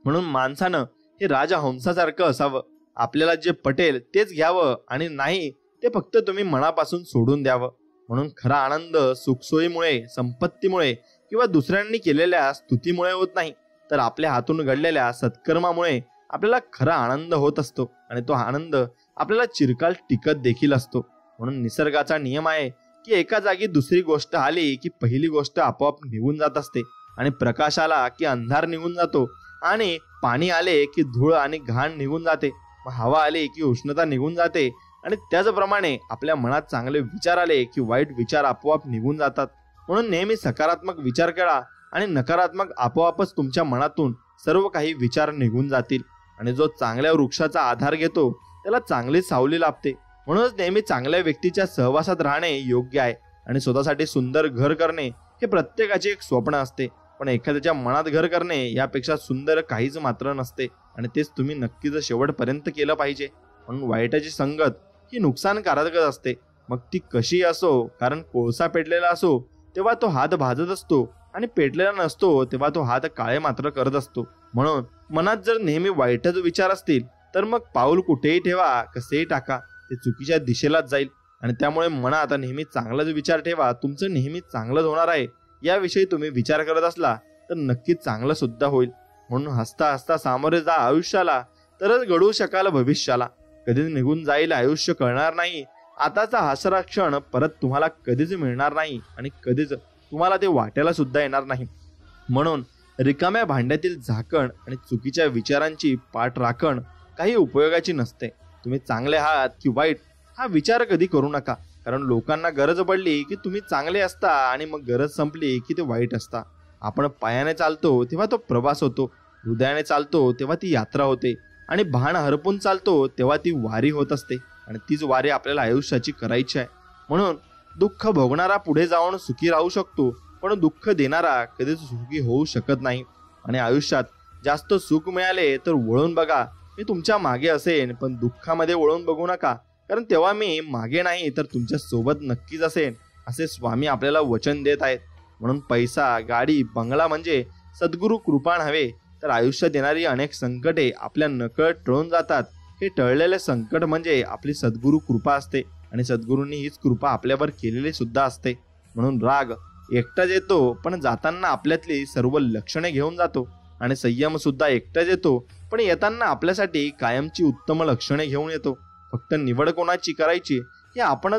म्हणून माणसानं हे राजहंसासारखं असावं. आपल्याला जे पटेल तेच घ्यावं, आणि नाही ते फक्त तुम्ही मनापासून सोडून द्यावं. म्हणून खरा आनंद सुखसोयीमुळे, संपत्तीमुळे किंवा दुसऱ्यांनी केलेल्या स्तुतीमुळे होत नाही, तर आपल्या हातून घडलेल्या सत्कर्मामुळे आपल्याला खरा आनंद होत असतो. आणि तो आनंद आपल्याला चिरकाल टिकत देखील असतो. म्हणून निसर्गाचा नियम आहे की एका जागी दुसरी गोष्ट आली की पहिली गोष्ट आपोआप निघून जात असते. आणि प्रकाश आला की अंधार निघून जातो, आणि पाणी आले की धूळ आणि घाण निघून जाते, हवा आली की उष्णता निघून जाते. आणि त्याचप्रमाणे आपल्या मनात चांगले विचार आले की वाईट विचार आपोआप निघून जातात. म्हणून नेहमी सकारात्मक विचार करा, आणि नकारात्मक आपोआपच तुमच्या मनातून सर्व काही विचार निघून जातील. आणि जो चांगल्या वृक्षाचा आधार घेतो त्याला चांगली सावली लाभते. म्हणूनच नेहमी चांगल्या व्यक्तीच्या सहवासात राहणे योग्य आहे. आणि स्वतःसाठी सुंदर घर करणे हे प्रत्येकाचे एक स्वप्न असते, पण एखाद्याच्या मनात घर करणे यापेक्षा सुंदर काहीच मात्र नसते. आणि तेच तुम्ही नक्कीच शेवटपर्यंत केलं पाहिजे. म्हणून वाईटाची संगत ही नुकसानकारकच असते, मग ती कशी असो. कारण कोळसा पेटलेला असो तेव्हा तो हात भाजत असतो, आणि पेटलेला नसतो तेव्हा तो हात काळे मात्र करत असतो. म्हणून मनात जर नेहमी वाईटच विचार असतील तर मग पाऊल कुठेही ठेवा, कसेही टाका, ते चुकीच्या दिशेलाच जाईल. आणि त्यामुळे मनात नेहमी चांगलाच विचार ठेवा. तुमचं नेहमी चांगलंच होणार आहे याविषयी तुम्ही विचार करत असला तर नक्कीच चांगलं सुद्धा होईल. म्हणून हसता हसता सामोरे जा आयुष्याला, तरच घडवू शकाल भविष्याला. कधीच निघून जाईल आयुष्य कळणार नाही. आताचा हसरा क्षण परत तुम्हाला कधीच मिळणार नाही, आणि कधीच तुम्हाला ते वाटायला सुद्धा येणार नाही. म्हणून रिकाम्या भांड्यातील झाकण आणि चुकीच्या विचारांची पाठराखण काही उपयोगाची नसते. तुम्ही चांगले आहात की वाईट हा विचार कधी करू नका, कारण लोकांना गरज पडली की तुम्ही चांगले असता, आणि मग गरज संपली की ते वाईट असता. आपण पायाने चालतो तेव्हा तो प्रवास होतो, हृदयाने चालतो तेव्हा ती यात्रा होते, आणि भान हरपून चालतो तेव्हा ती वारी होत असते. आणि तीच वारी आपल्याला आयुष्याची करायची आहे. म्हणून दुःख भोगणारा पुढे जाऊन सुखी राहू शकतो, पण दुःख देणारा कधीच सुखी होऊ शकत नाही. आणि आयुष्यात जास्त सुख मिळाले तर वळून बघा, मी तुमच्या मागे असेन, पण दुःखामध्ये वळून बघू नका, कारण तेव्हा मी मागे नाही तर तुमच्या सोबत नक्कीच असेन, असे स्वामी आपल्याला वचन देत आहेत. म्हणून पैसा, गाडी, बंगला म्हणजे सद्गुरू कृपा नव्हे, तर आयुष्यात येणारी अनेक संकटे आपल्या नकळत टळून जातात. हे टळलेले संकट म्हणजे आपली सद्गुरू कृपा असते, आणि सद्गुरूंनी हीच कृपा आपल्यावर केलेली सुद्धा असते. म्हणून राग एकटाच येतो, पण जाताना आपल्यातली सर्व लक्षणे घेऊन जातो, आणि संयम सुद्धा एकटाच येतो, पण येताना आपल्यासाठी कायमची उत्तम लक्षणे घेऊन येतो. फक्त निवड कोणाची करायची हे आपण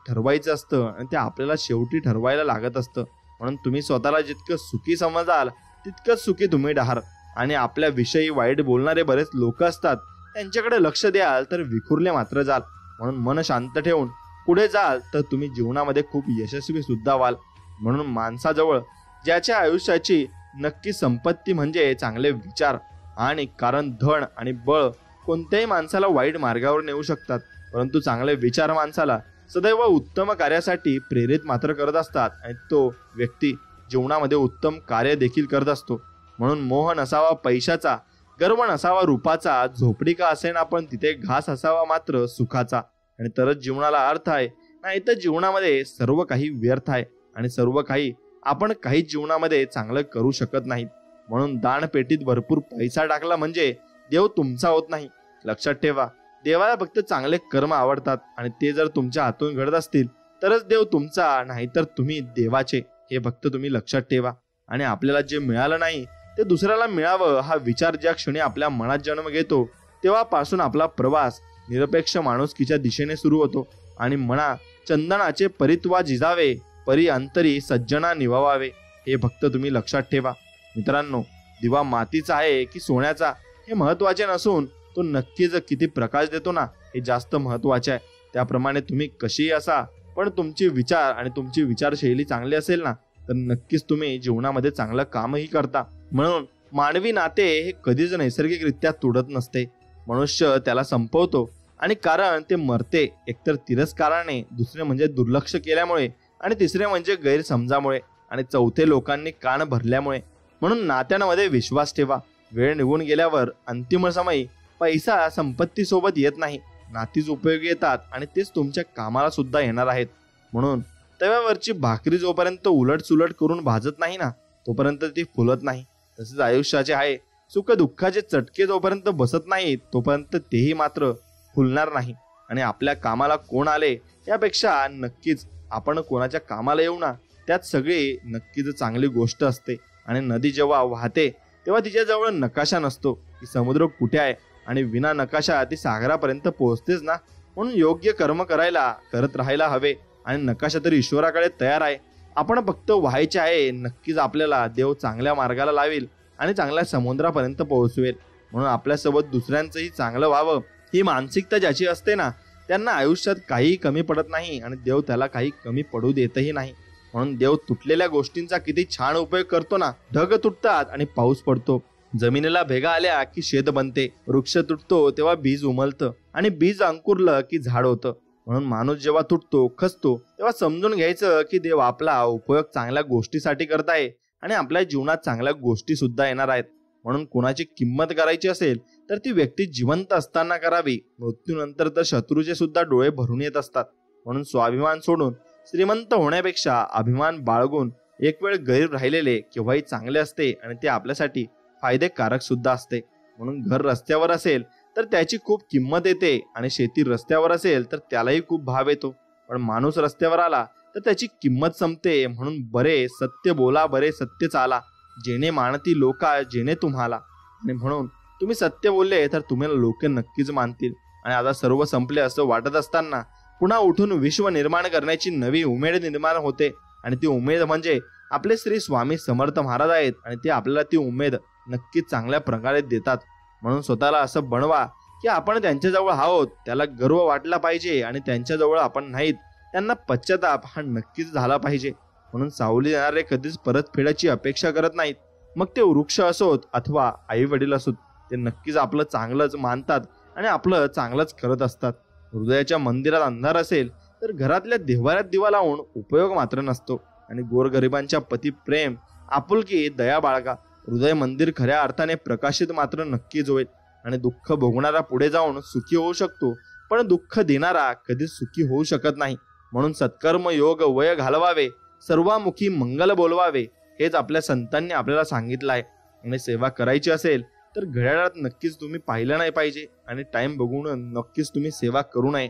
ठरवायचं असतं, आणि ते आपल्याला शेवटी ठरवायला लागत असतं. म्हणून तुम्ही स्वतःला जितकं सुखी समजाल तितकंच सुखी तुम्ही राहाल. आणि आपल्या विषयी वाईट बोलणारे बरेच लोक असतात, त्यांच्याकडे लक्ष द्याल तर विखुरले मात्र जाल. म्हणून मन शांत ठेवून पुढे जाल तर तुम्ही जीवनामध्ये खूप यशस्वी सुद्धा व्हाल. म्हणून माणसाजवळ ज्याच्या आयुष्याची नक्की संपत्ती म्हणजे चांगले विचार, आणि कारण धन आणि बळ कोणत्याही माणसाला वाईट मार्गावर नेऊ शकतात, परंतु चांगले विचार माणसाला सदैव उत्तम कार्यासाठी प्रेरित मात्र करत असतात आणि तो व्यक्ती जीवनामध्ये उत्तम कार्य देखील करत असतो. म्हणून मोह नसावा पैशाचा, गर्व नसावा रूपाचा, झोपडी का असेना पण तिथे घास असावा मात्र सुखाचा, आणि तरच जीवनाला अर्थ आहे. नाही तर जीवनामध्ये सर्व काही व्यर्थ आहे आणि सर्व काही आपण काही जीवनामध्ये चांगलं करू शकत नाहीत. म्हणून दानपेटीत भरपूर पैसा टाकला म्हणजे देव तुमचा होत नाही. लक्षात ठेवा, देवाला फक्त चांगले कर्म आवडतात आणि ते जर तुमच्या हातून घडत असतील तरच देव तुमचा, नाहीतर तुम्ही देवाचे. हे फक्त तुम्ही लक्षात ठेवा. आणि आपल्याला जे मिळालं नाही ते दुसऱ्याला मिळावं हा विचार ज्या क्षणी आपल्या मनात जन्म घेतो तेव्हापासून आपला प्रवास निरपेक्ष माणुसकीच्या दिशेने सुरू होतो. आणि म्हणा, चंदनाचे परित्वा जिजावे, परी अंतरी सज्जना निवावे. हे फक्त तुम्ही लक्षात ठेवा. मित्रांनो, दिवा मातीचा आहे की सोन्याचा हे महत्वाचे नसून तो नक्कीच किती प्रकाश देतो ना हे जास्त महत्वाचे आहे. त्याप्रमाणे तुम्ही कशीही असा, पण तुमचे विचार आणि तुमची विचारशैली चांगली असेल ना तर नक्कीच तुम्ही जीवनामध्ये चांगलं कामही करता. म्हणून मानवी नाते हे कधीच नैसर्गिकरित्या तुडत नसते. मनुष्य त्याला संपवतो, आणि कारण ते मरते एकतर तिरस्काराने, दुसरे म्हणजे दुर्लक्ष केल्यामुळे, आणि तिसरे म्हणजे गैरसमजामुळे, आणि चौथे लोकांनी कान भरल्यामुळे. म्हणून नात्यांमध्ये विश्वास ठेवा. वेळ निघून गेल्यावर अंतिम समयी पैसा संपत्ती सोबत येत नाही, नातीच उपयोगी येतात आणि तेच तुमच्या कामाला सुद्धा येणार आहेत. म्हणून तव्यावरची भाकरी जोपर्यंत उलट सुलट करून भाजत नाही ना तोपर्यंत ती फुलत नाही. तसेच आयुष्याचे आहे, सुख दुःखाचे चटके जोपर्यंत बसत नाहीत तोपर्यंत तेही मात्र फुलणार नाही. आणि आपल्या कामाला कोण आले यापेक्षा नक्कीच आपण कोणाच्या कामाला येऊ ना, त्यात सगळी नक्कीच चांगली गोष्ट असते. आणि नदी जेव्हा वाहते तेव्हा तिच्याजवळ नकाशा नसतो की समुद्र कुठे आहे, आणि विना नकाशा ती सागरापर्यंत पोहोचतेच ना. म्हणून योग्य कर्म करत राहायला हवे, आणि नकाशा तर ईश्वराकडे तयार आहे. आपण फक्त व्हायचे आहे. नक्कीच आपल्याला देव चांगल्या मार्गाला लावेल आणि चांगल्या समुद्रापर्यंत पोहोचवेल. म्हणून आपल्यासोबत दुसऱ्यांचंही चांगलं व्हावं ही मानसिकता ज्याची असते ना त्यांना आयुष्यात काही कमी पडत नाही, आणि देव त्याला काही कमी पडू देतही नाही. म्हणून देव तुटलेल्या गोष्टींचा किती छान उपयोग करतो ना. ढग तुटतात आणि पाऊस पडतो, जमिनीला भेगा आल्या की शेत बनते, वृक्ष तुटतो तेव्हा बीज उमलतं, आणि बीज अंकुरलं की झाड होतं. म्हणून माणूस जेव्हा तुटतो, खचतो, तेव्हा समजून घ्यायचं की देव आपला उपयोग चांगल्या गोष्टीसाठी करताय, आणि आपल्या जीवनात चांगल्या गोष्टी सुद्धा येणार आहेत. म्हणून कोणाची किंमत करायची असेल तर ती व्यक्ती जिवंत असताना करावी. मृत्यूनंतर तर शत्रूचे सुद्धा डोळे भरून येत असतात. म्हणून स्वाभिमान सोडून श्रीमंत होण्यापेक्षा अभिमान बाळगून एक वेळ गरीब राहिलेले केव्हाही चांगले असते, आणि ते आपल्यासाठी फायदेकारक सुद्धा असते. म्हणून घर रस्त्यावर असेल तर त्याची खूप किंमत येते, आणि शेती रस्त्यावर असेल तर त्यालाही खूप भाव येतो. पण माणूस रस्त्यावर आला तर त्याची किंमत संपते. म्हणून बरे सत्य बोला, बरे सत्य चाला, जेणे मानती लोका जेणे तुम्हाला. आणि म्हणून तुम्ही सत्य बोलले तर तुम्हाला लोक नक्कीच मानतील. आणि आता सर्व संपले असं वाटत असताना पुन्हा उठून विश्व निर्माण करण्याची नवी उमेद निर्माण होते, आणि ती उमेद म्हणजे आपले श्री स्वामी समर्थ महाराज आहेत, आणि ते आपल्याला ती उमेद नक्कीच चांगल्या प्रकारे देतात. म्हणून स्वतःला असं बनवा की आपण त्यांच्याजवळ आहोत, त्याला गर्व वाटला पाहिजे, आणि त्यांच्याजवळ आपण नाहीत त्यांना पश्चाताप हा नक्कीच झाला पाहिजे. म्हणून सावली देणारे कधीच परतफेडाची अपेक्षा करत नाहीत. मग ते वृक्ष असोत अथवा आई वडील असोत, ते नक्कीच आपलं चांगलंच मानतात आणि आपलं चांगलंच करत असतात. हृदयाच्या मंदिरात अंधार असेल तर घरातल्या देव्हाऱ्यात दिवा लावून उपयोग मात्र नसतो. आणि गोरगरिबांच्या पती प्रेम, आपुलकी, दया बाळगा. हृदय मंदिर खऱ्या अर्थाने प्रकाशित मात्र नक्कीच होईल. आणि दुःख भोगणारा पुढे जाऊन सुखी होऊ शकतो, पण दुःख देणारा कधीच सुखी होऊ शकत नाही. म्हणून सत्कर्म योग वय घालवावे, सर्वामुखी मंगल बोलवावे, हेच आपल्या संतांनी आपल्याला सांगितलं आहे. आणि सेवा करायची असेल तर घड्याळात नक्कीच तुम्ही पाहिलं नाही पाहिजे, आणि टाइम बघून नक्कीच तुम्ही सेवा करू नये.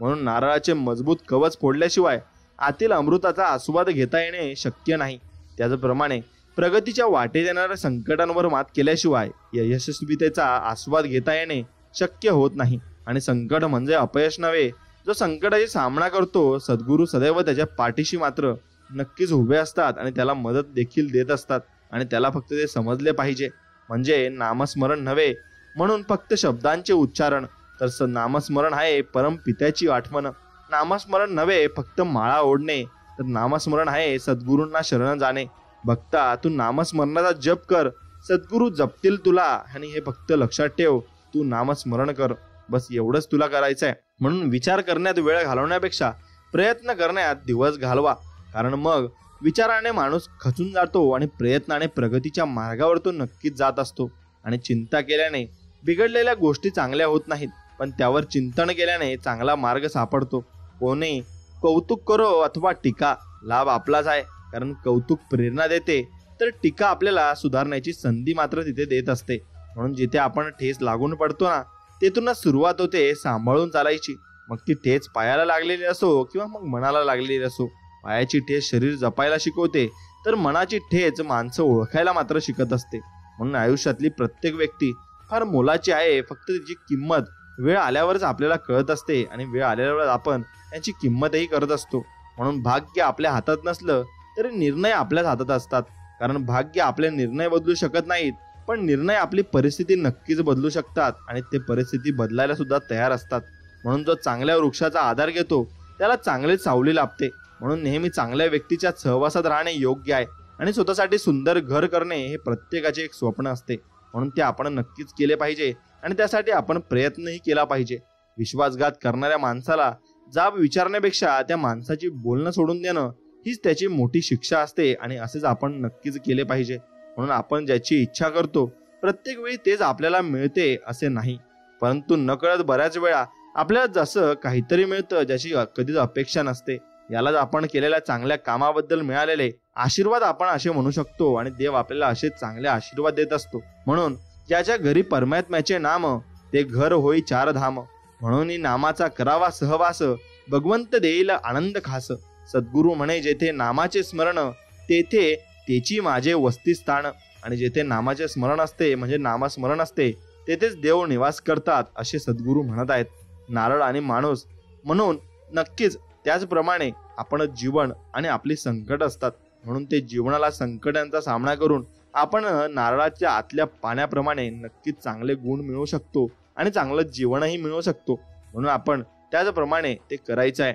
म्हणून नारळाचे मजबूत कवच फोडल्याशिवाय आतील अमृताचा आस्वाद घेता येणे शक्य नाही. त्याचप्रमाणे प्रगतीच्या वाटेत येणाऱ्या संकटांवर मात केल्याशिवाय यशस्वीतेचा आस्वाद घेता येणे शक्य होत नाही. आणि संकट म्हणजे अपयश नव्हे. जो संकटाचा सामना करतो सद्गुरू सदैव त्याच्या पाठीशी मात्र नक्कीच उभे असतात, आणि त्याला मदत देखील देत असतात. आणि त्याला फक्त ते समजले पाहिजे, म्हणजे नामस्मरण नव्हे म्हणून फक्त शब्दांचे उच्चारण, तर नामस्मरण आहे परमपित्याची आठवण. नामस्मरण नव्हे फक्त माळा ओढणे, तर नामस्मरण आहे सद्गुरूंना शरण जाणे. भक्ता, तू नामस्मरणाचा जप कर, सद्गुरू जपतील तुला. आणि हे फक्त लक्षात ठेव, तू नामस्मरण कर, बस एवढंच तुला करायचं आहे. म्हणून विचार करण्यात वेळ घालवण्यापेक्षा प्रयत्न करण्यात दिवस घालवा, कारण मग विचाराने माणूस खचून जातो आणि प्रयत्नाने प्रगतीच्या मार्गावर तो नक्कीच जात असतो. आणि चिंता केल्याने बिघडलेल्या गोष्टी चांगल्या होत नाहीत, पण त्यावर चिंतन केल्याने चांगला मार्ग सापडतो. कोणी कौतुक करो अथवा टीका, लाभ आपलाच आहे, कारण कौतुक प्रेरणा देते, तर टीका आपल्याला सुधारण्याची संधी मात्र तिथे देत असते. म्हणून जिथे आपण ठेस लागून पडतो ना, तेथूनच सुरुवात होते सांभाळून चालायची. मग ती ठेच पायाला लागलेली असो किंवा मग मनाला लागलेली असो. पायाची ठेच शरीर जपायला शिकवते, तर मनाची ठेच माणसं ओळखायला मात्र शिकत असते. म्हणून आयुष्यातली प्रत्येक व्यक्ती फार मोलाची आहे, फक्त तिची किंमत वेळ आल्यावरच आपल्याला कळत असते आणि वेळ आल्यावर आपण त्यांची किंमतही करत असतो. म्हणून भाग्य आपल्या हातात नसलं तरी निर्णय आपल्याच हातात असतात, कारण भाग्य आपले निर्णय बदलू शकत नाहीत, पण निर्णय आपली परिस्थिती नक्कीच बदलू शकतात आणि ते परिस्थिती बदलायला सुद्धा तयार असतात. म्हणून जो चांगल्या वृक्षाचा आधार घेतो त्याला चांगलीच सावली लाभते. म्हणून नेहमी चांगल्या व्यक्तीच्या सहवासात राहणे योग्य आहे. आणि स्वतःसाठी सुंदर घर करणे हे प्रत्येकाचे एक स्वप्न असते, म्हणून ते आपण नक्कीच केले पाहिजे आणि त्यासाठी आपण प्रयत्नही केला पाहिजे. विश्वासघात करणाऱ्या माणसाला जाब विचारण्यापेक्षा त्या माणसाची बोलणं सोडून देणं हीच त्याची मोठी शिक्षा असते आणि असेच आपण नक्कीच केले पाहिजे. म्हणून आपण ज्याची इच्छा करतो प्रत्येक वेळी तेच आपल्याला मिळते असे नाही, परंतु नकळत बऱ्याच वेळा आपल्याला जसं काहीतरी मिळतं ज्याची कधीच अपेक्षा नसते. यालाच आपण केलेल्या चांगल्या कामाबद्दल मिळालेले आशीर्वाद आपण असे म्हणू शकतो आणि देव आपल्याला असे चांगले आशीर्वाद देत असतो. म्हणून ज्याच्या घरी परमात्म्याचे नाम ते घर होई चार धाम. म्हणून नामाचा करावा सहवास, भगवंत देईल आनंद खास. सद्गुरू म्हणे जेथे नामाचे स्मरण, तेथे तेची माझे वस्तीस्थान. आणि जेथे नामाचे स्मरण असते म्हणजे नामस्मरण असते तेथेच देव निवास करतात असे सद्गुरू म्हणत आहेत. नारळ आणि माणूस म्हणून नक्कीच त्याचप्रमाणे आपण जीवन आणि आपली संकट असतात, म्हणून ते जीवनाला संकटांचा सामना करून आपण नारळाच्या आतल्या पाण्याप्रमाणे नक्कीच चांगले गुण मिळवू शकतो आणि चांगलं जीवनही मिळवू शकतो. म्हणून आपण त्याचप्रमाणे ते करायचं आहे.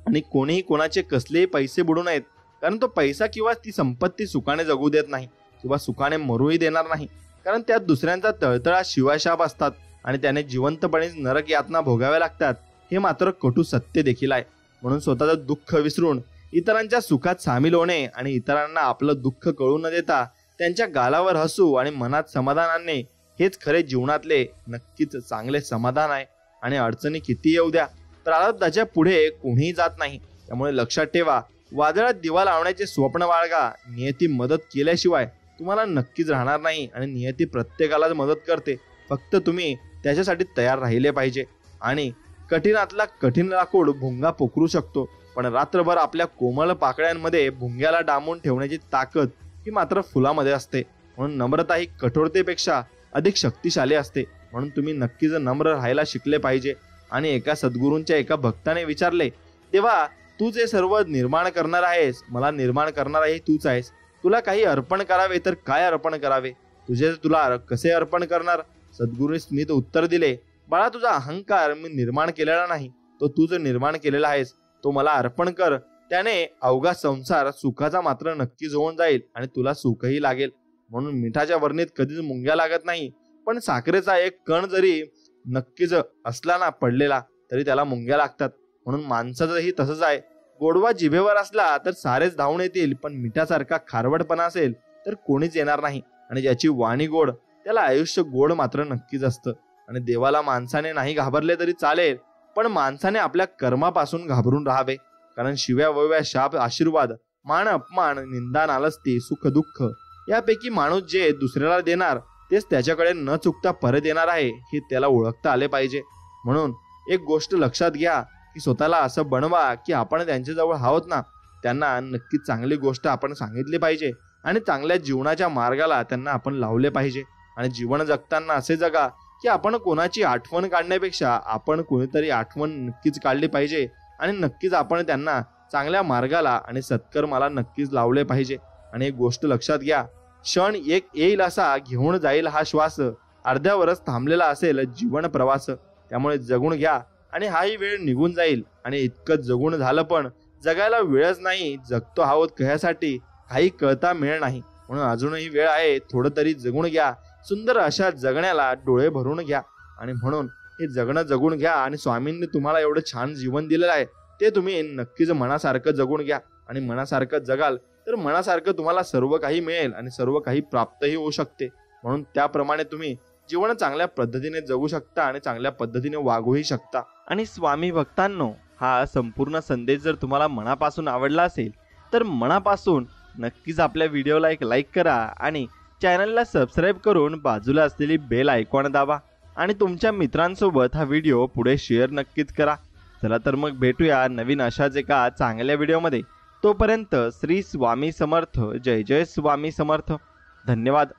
आणि कोणीही कोणाचे कसलेही पैसे बुडू नयेत, कारण तो पैसा किंवा ती संपत्ती सुखाने जगू देत नाही किंवा सुखाने मरूही देणार नाही, कारण त्यात दुसऱ्यांचा तळतळा शिवाशाप असतात आणि त्याने जिवंतपणे नरक यातना भोगाव्या लागतात. हे मात्र कटू सत्य देखील आहे. म्हणून स्वतःचं दुःख विसरून इतरांच्या सुखात सामील होणे आणि इतरांना आपलं दुःख कळू न देता त्यांच्या गालावर हसू आणि मनात समाधान आणणे हेच खरे जीवनातले नक्कीच चांगले समाधान आहे. आणि अडचणी किती येऊ द्या, प्रारब्धाच्या पुढे कोणीही जात नाही. त्यामुळे लक्षात ठेवा, वादळात दिवा लावण्याचे स्वप्न बाळगा. नियती मदत केल्याशिवाय तुम्हाला नक्कीच राहणार नाही आणि नियती प्रत्येकालाच मदत करते, फक्त तुम्ही त्याच्यासाठी तयार राहिले पाहिजे. आणि कठीणातला कठीण लाकूड भुंगा पोखरू शकतो, पण रात्रभर आपल्या कोमल पाकळ्यांमध्ये भुंग्याला डांबून ठेवण्याची ताकद ही मात्र फुलामध्ये असते. म्हणून नम्रता ही कठोरतेपेक्षा अधिक शक्तिशाली असते. म्हणून तुम्ही नक्कीच नम्र राहायला शिकले पाहिजे. आणि एका सद्गुरूंच्या एका भक्ताने विचारले, देवा तू जे सर्व निर्माण करणार आहेस, मला निर्माण करणार आहे तूच आहेस, तुला काही अर्पण करावे तर काय अर्पण करावे, तुझे तुला कसे अर्पण करणार. सद्गुरूंनी स्मित उत्तर दिले, बाळा तुझा अहंकार मी निर्माण केलेला नाही, तो तू जो निर्माण केलेला आहेस तो मला अर्पण कर. त्याने अवघा संसार सुखाचा मात्र नक्कीच होऊन जाईल आणि तुला सुखही लागेल. म्हणून मिठाच्या वर्णीत कधीच मुंग्या लागत नाही, पण साखरेचा एक कण जरी नक्कीच असला ना पडलेला तरी त्याला मुंग्या लागतात. म्हणून माणसाचंही तसंच आहे. गोडवा जिभेवर असला तर सारेच धावून येतील, पण मिठासारखा खारवटपणा असेल तर कोणीच येणार नाही. आणि ज्याची वाणी गोड त्याला आयुष्य गोड मात्र नक्कीच असतं. आणि देवाला माणसाने नाही घाबरले तरी चालेल, पण माणसाने आपल्या कर्मापासून घाबरून राहावे. कारण शिव्या वव्या शाप आशीर्वाद मान अपमान निंदा नालस्ती सुख दुःख यापैकी माणूस जे दुसऱ्याला देणार तेच त्याच्याकडे न चुकता परत येणार आहे हे त्याला ओळखता आले पाहिजे. म्हणून एक गोष्ट लक्षात घ्या की स्वतःला असं बनवा की आपण त्यांच्याजवळ आहोत ना, त्यांना नक्की चांगली गोष्ट आपण सांगितली पाहिजे आणि चांगल्या जीवनाच्या मार्गाला त्यांना आपण लावले पाहिजे. आणि जीवन जगताना असे जगा की आपण कोणाची आठवण काढण्यापेक्षा आपण कोणीतरी आठवण नक्कीच काढली पाहिजे आणि नक्कीच आपण त्यांना चांगल्या मार्गाला आणि सत्कर्माला नक्कीच लावले पाहिजे. आणि एक गोष्ट लक्षात घ्या, क्षण एक येईल असा घेऊन जाईल हा श्वास, अर्ध्यावरच थांबलेला असेल जीवन प्रवास. त्यामुळे जगून घ्या आणि हाही वेळ निघून जाईल आणि इतकं जगून झालं पण जगायला वेळच नाही, जगतो आहोत कशासाठी काही कळता मिळ नाही. म्हणून अजूनही वेळ आहे, थोडं तरी जगून घ्या. सुंदर अशा जगण्याला डोळे भरून घ्या आणि म्हणून हे जगणं जगून घ्या. आणि स्वामींनी तुम्हाला एवढं छान जीवन दिलेलं आहे ते तुम्ही नक्कीच मनासारखं जगून घ्या. आणि मनासारखं जगाल तर मनासारखं तुम्हाला सर्व काही मिळेल आणि सर्व काही प्राप्तही होऊ शकते. म्हणून त्याप्रमाणे तुम्ही जीवन चांगल्या पद्धतीने जगू शकता आणि चांगल्या पद्धतीने वागूही शकता. आणि स्वामी भक्तांनो, हा संपूर्ण संदेश जर तुम्हाला मनापासून आवडला असेल तर मनापासून नक्कीच आपल्या व्हिडिओला एक लाईक करा आणि चॅनलला सबस्क्राईब करून बाजूला असलेली बेल आयकॉन दाबा आणि तुमच्या मित्रांसोबत हा व्हिडिओ पुढे शेअर नक्कीच करा. चला तर मग भेटूया नवीन अशाच एका चांगल्या व्हिडिओमध्ये. तोपर्यंत श्री स्वामी समर्थ. जय जय स्वामी समर्थ. धन्यवाद.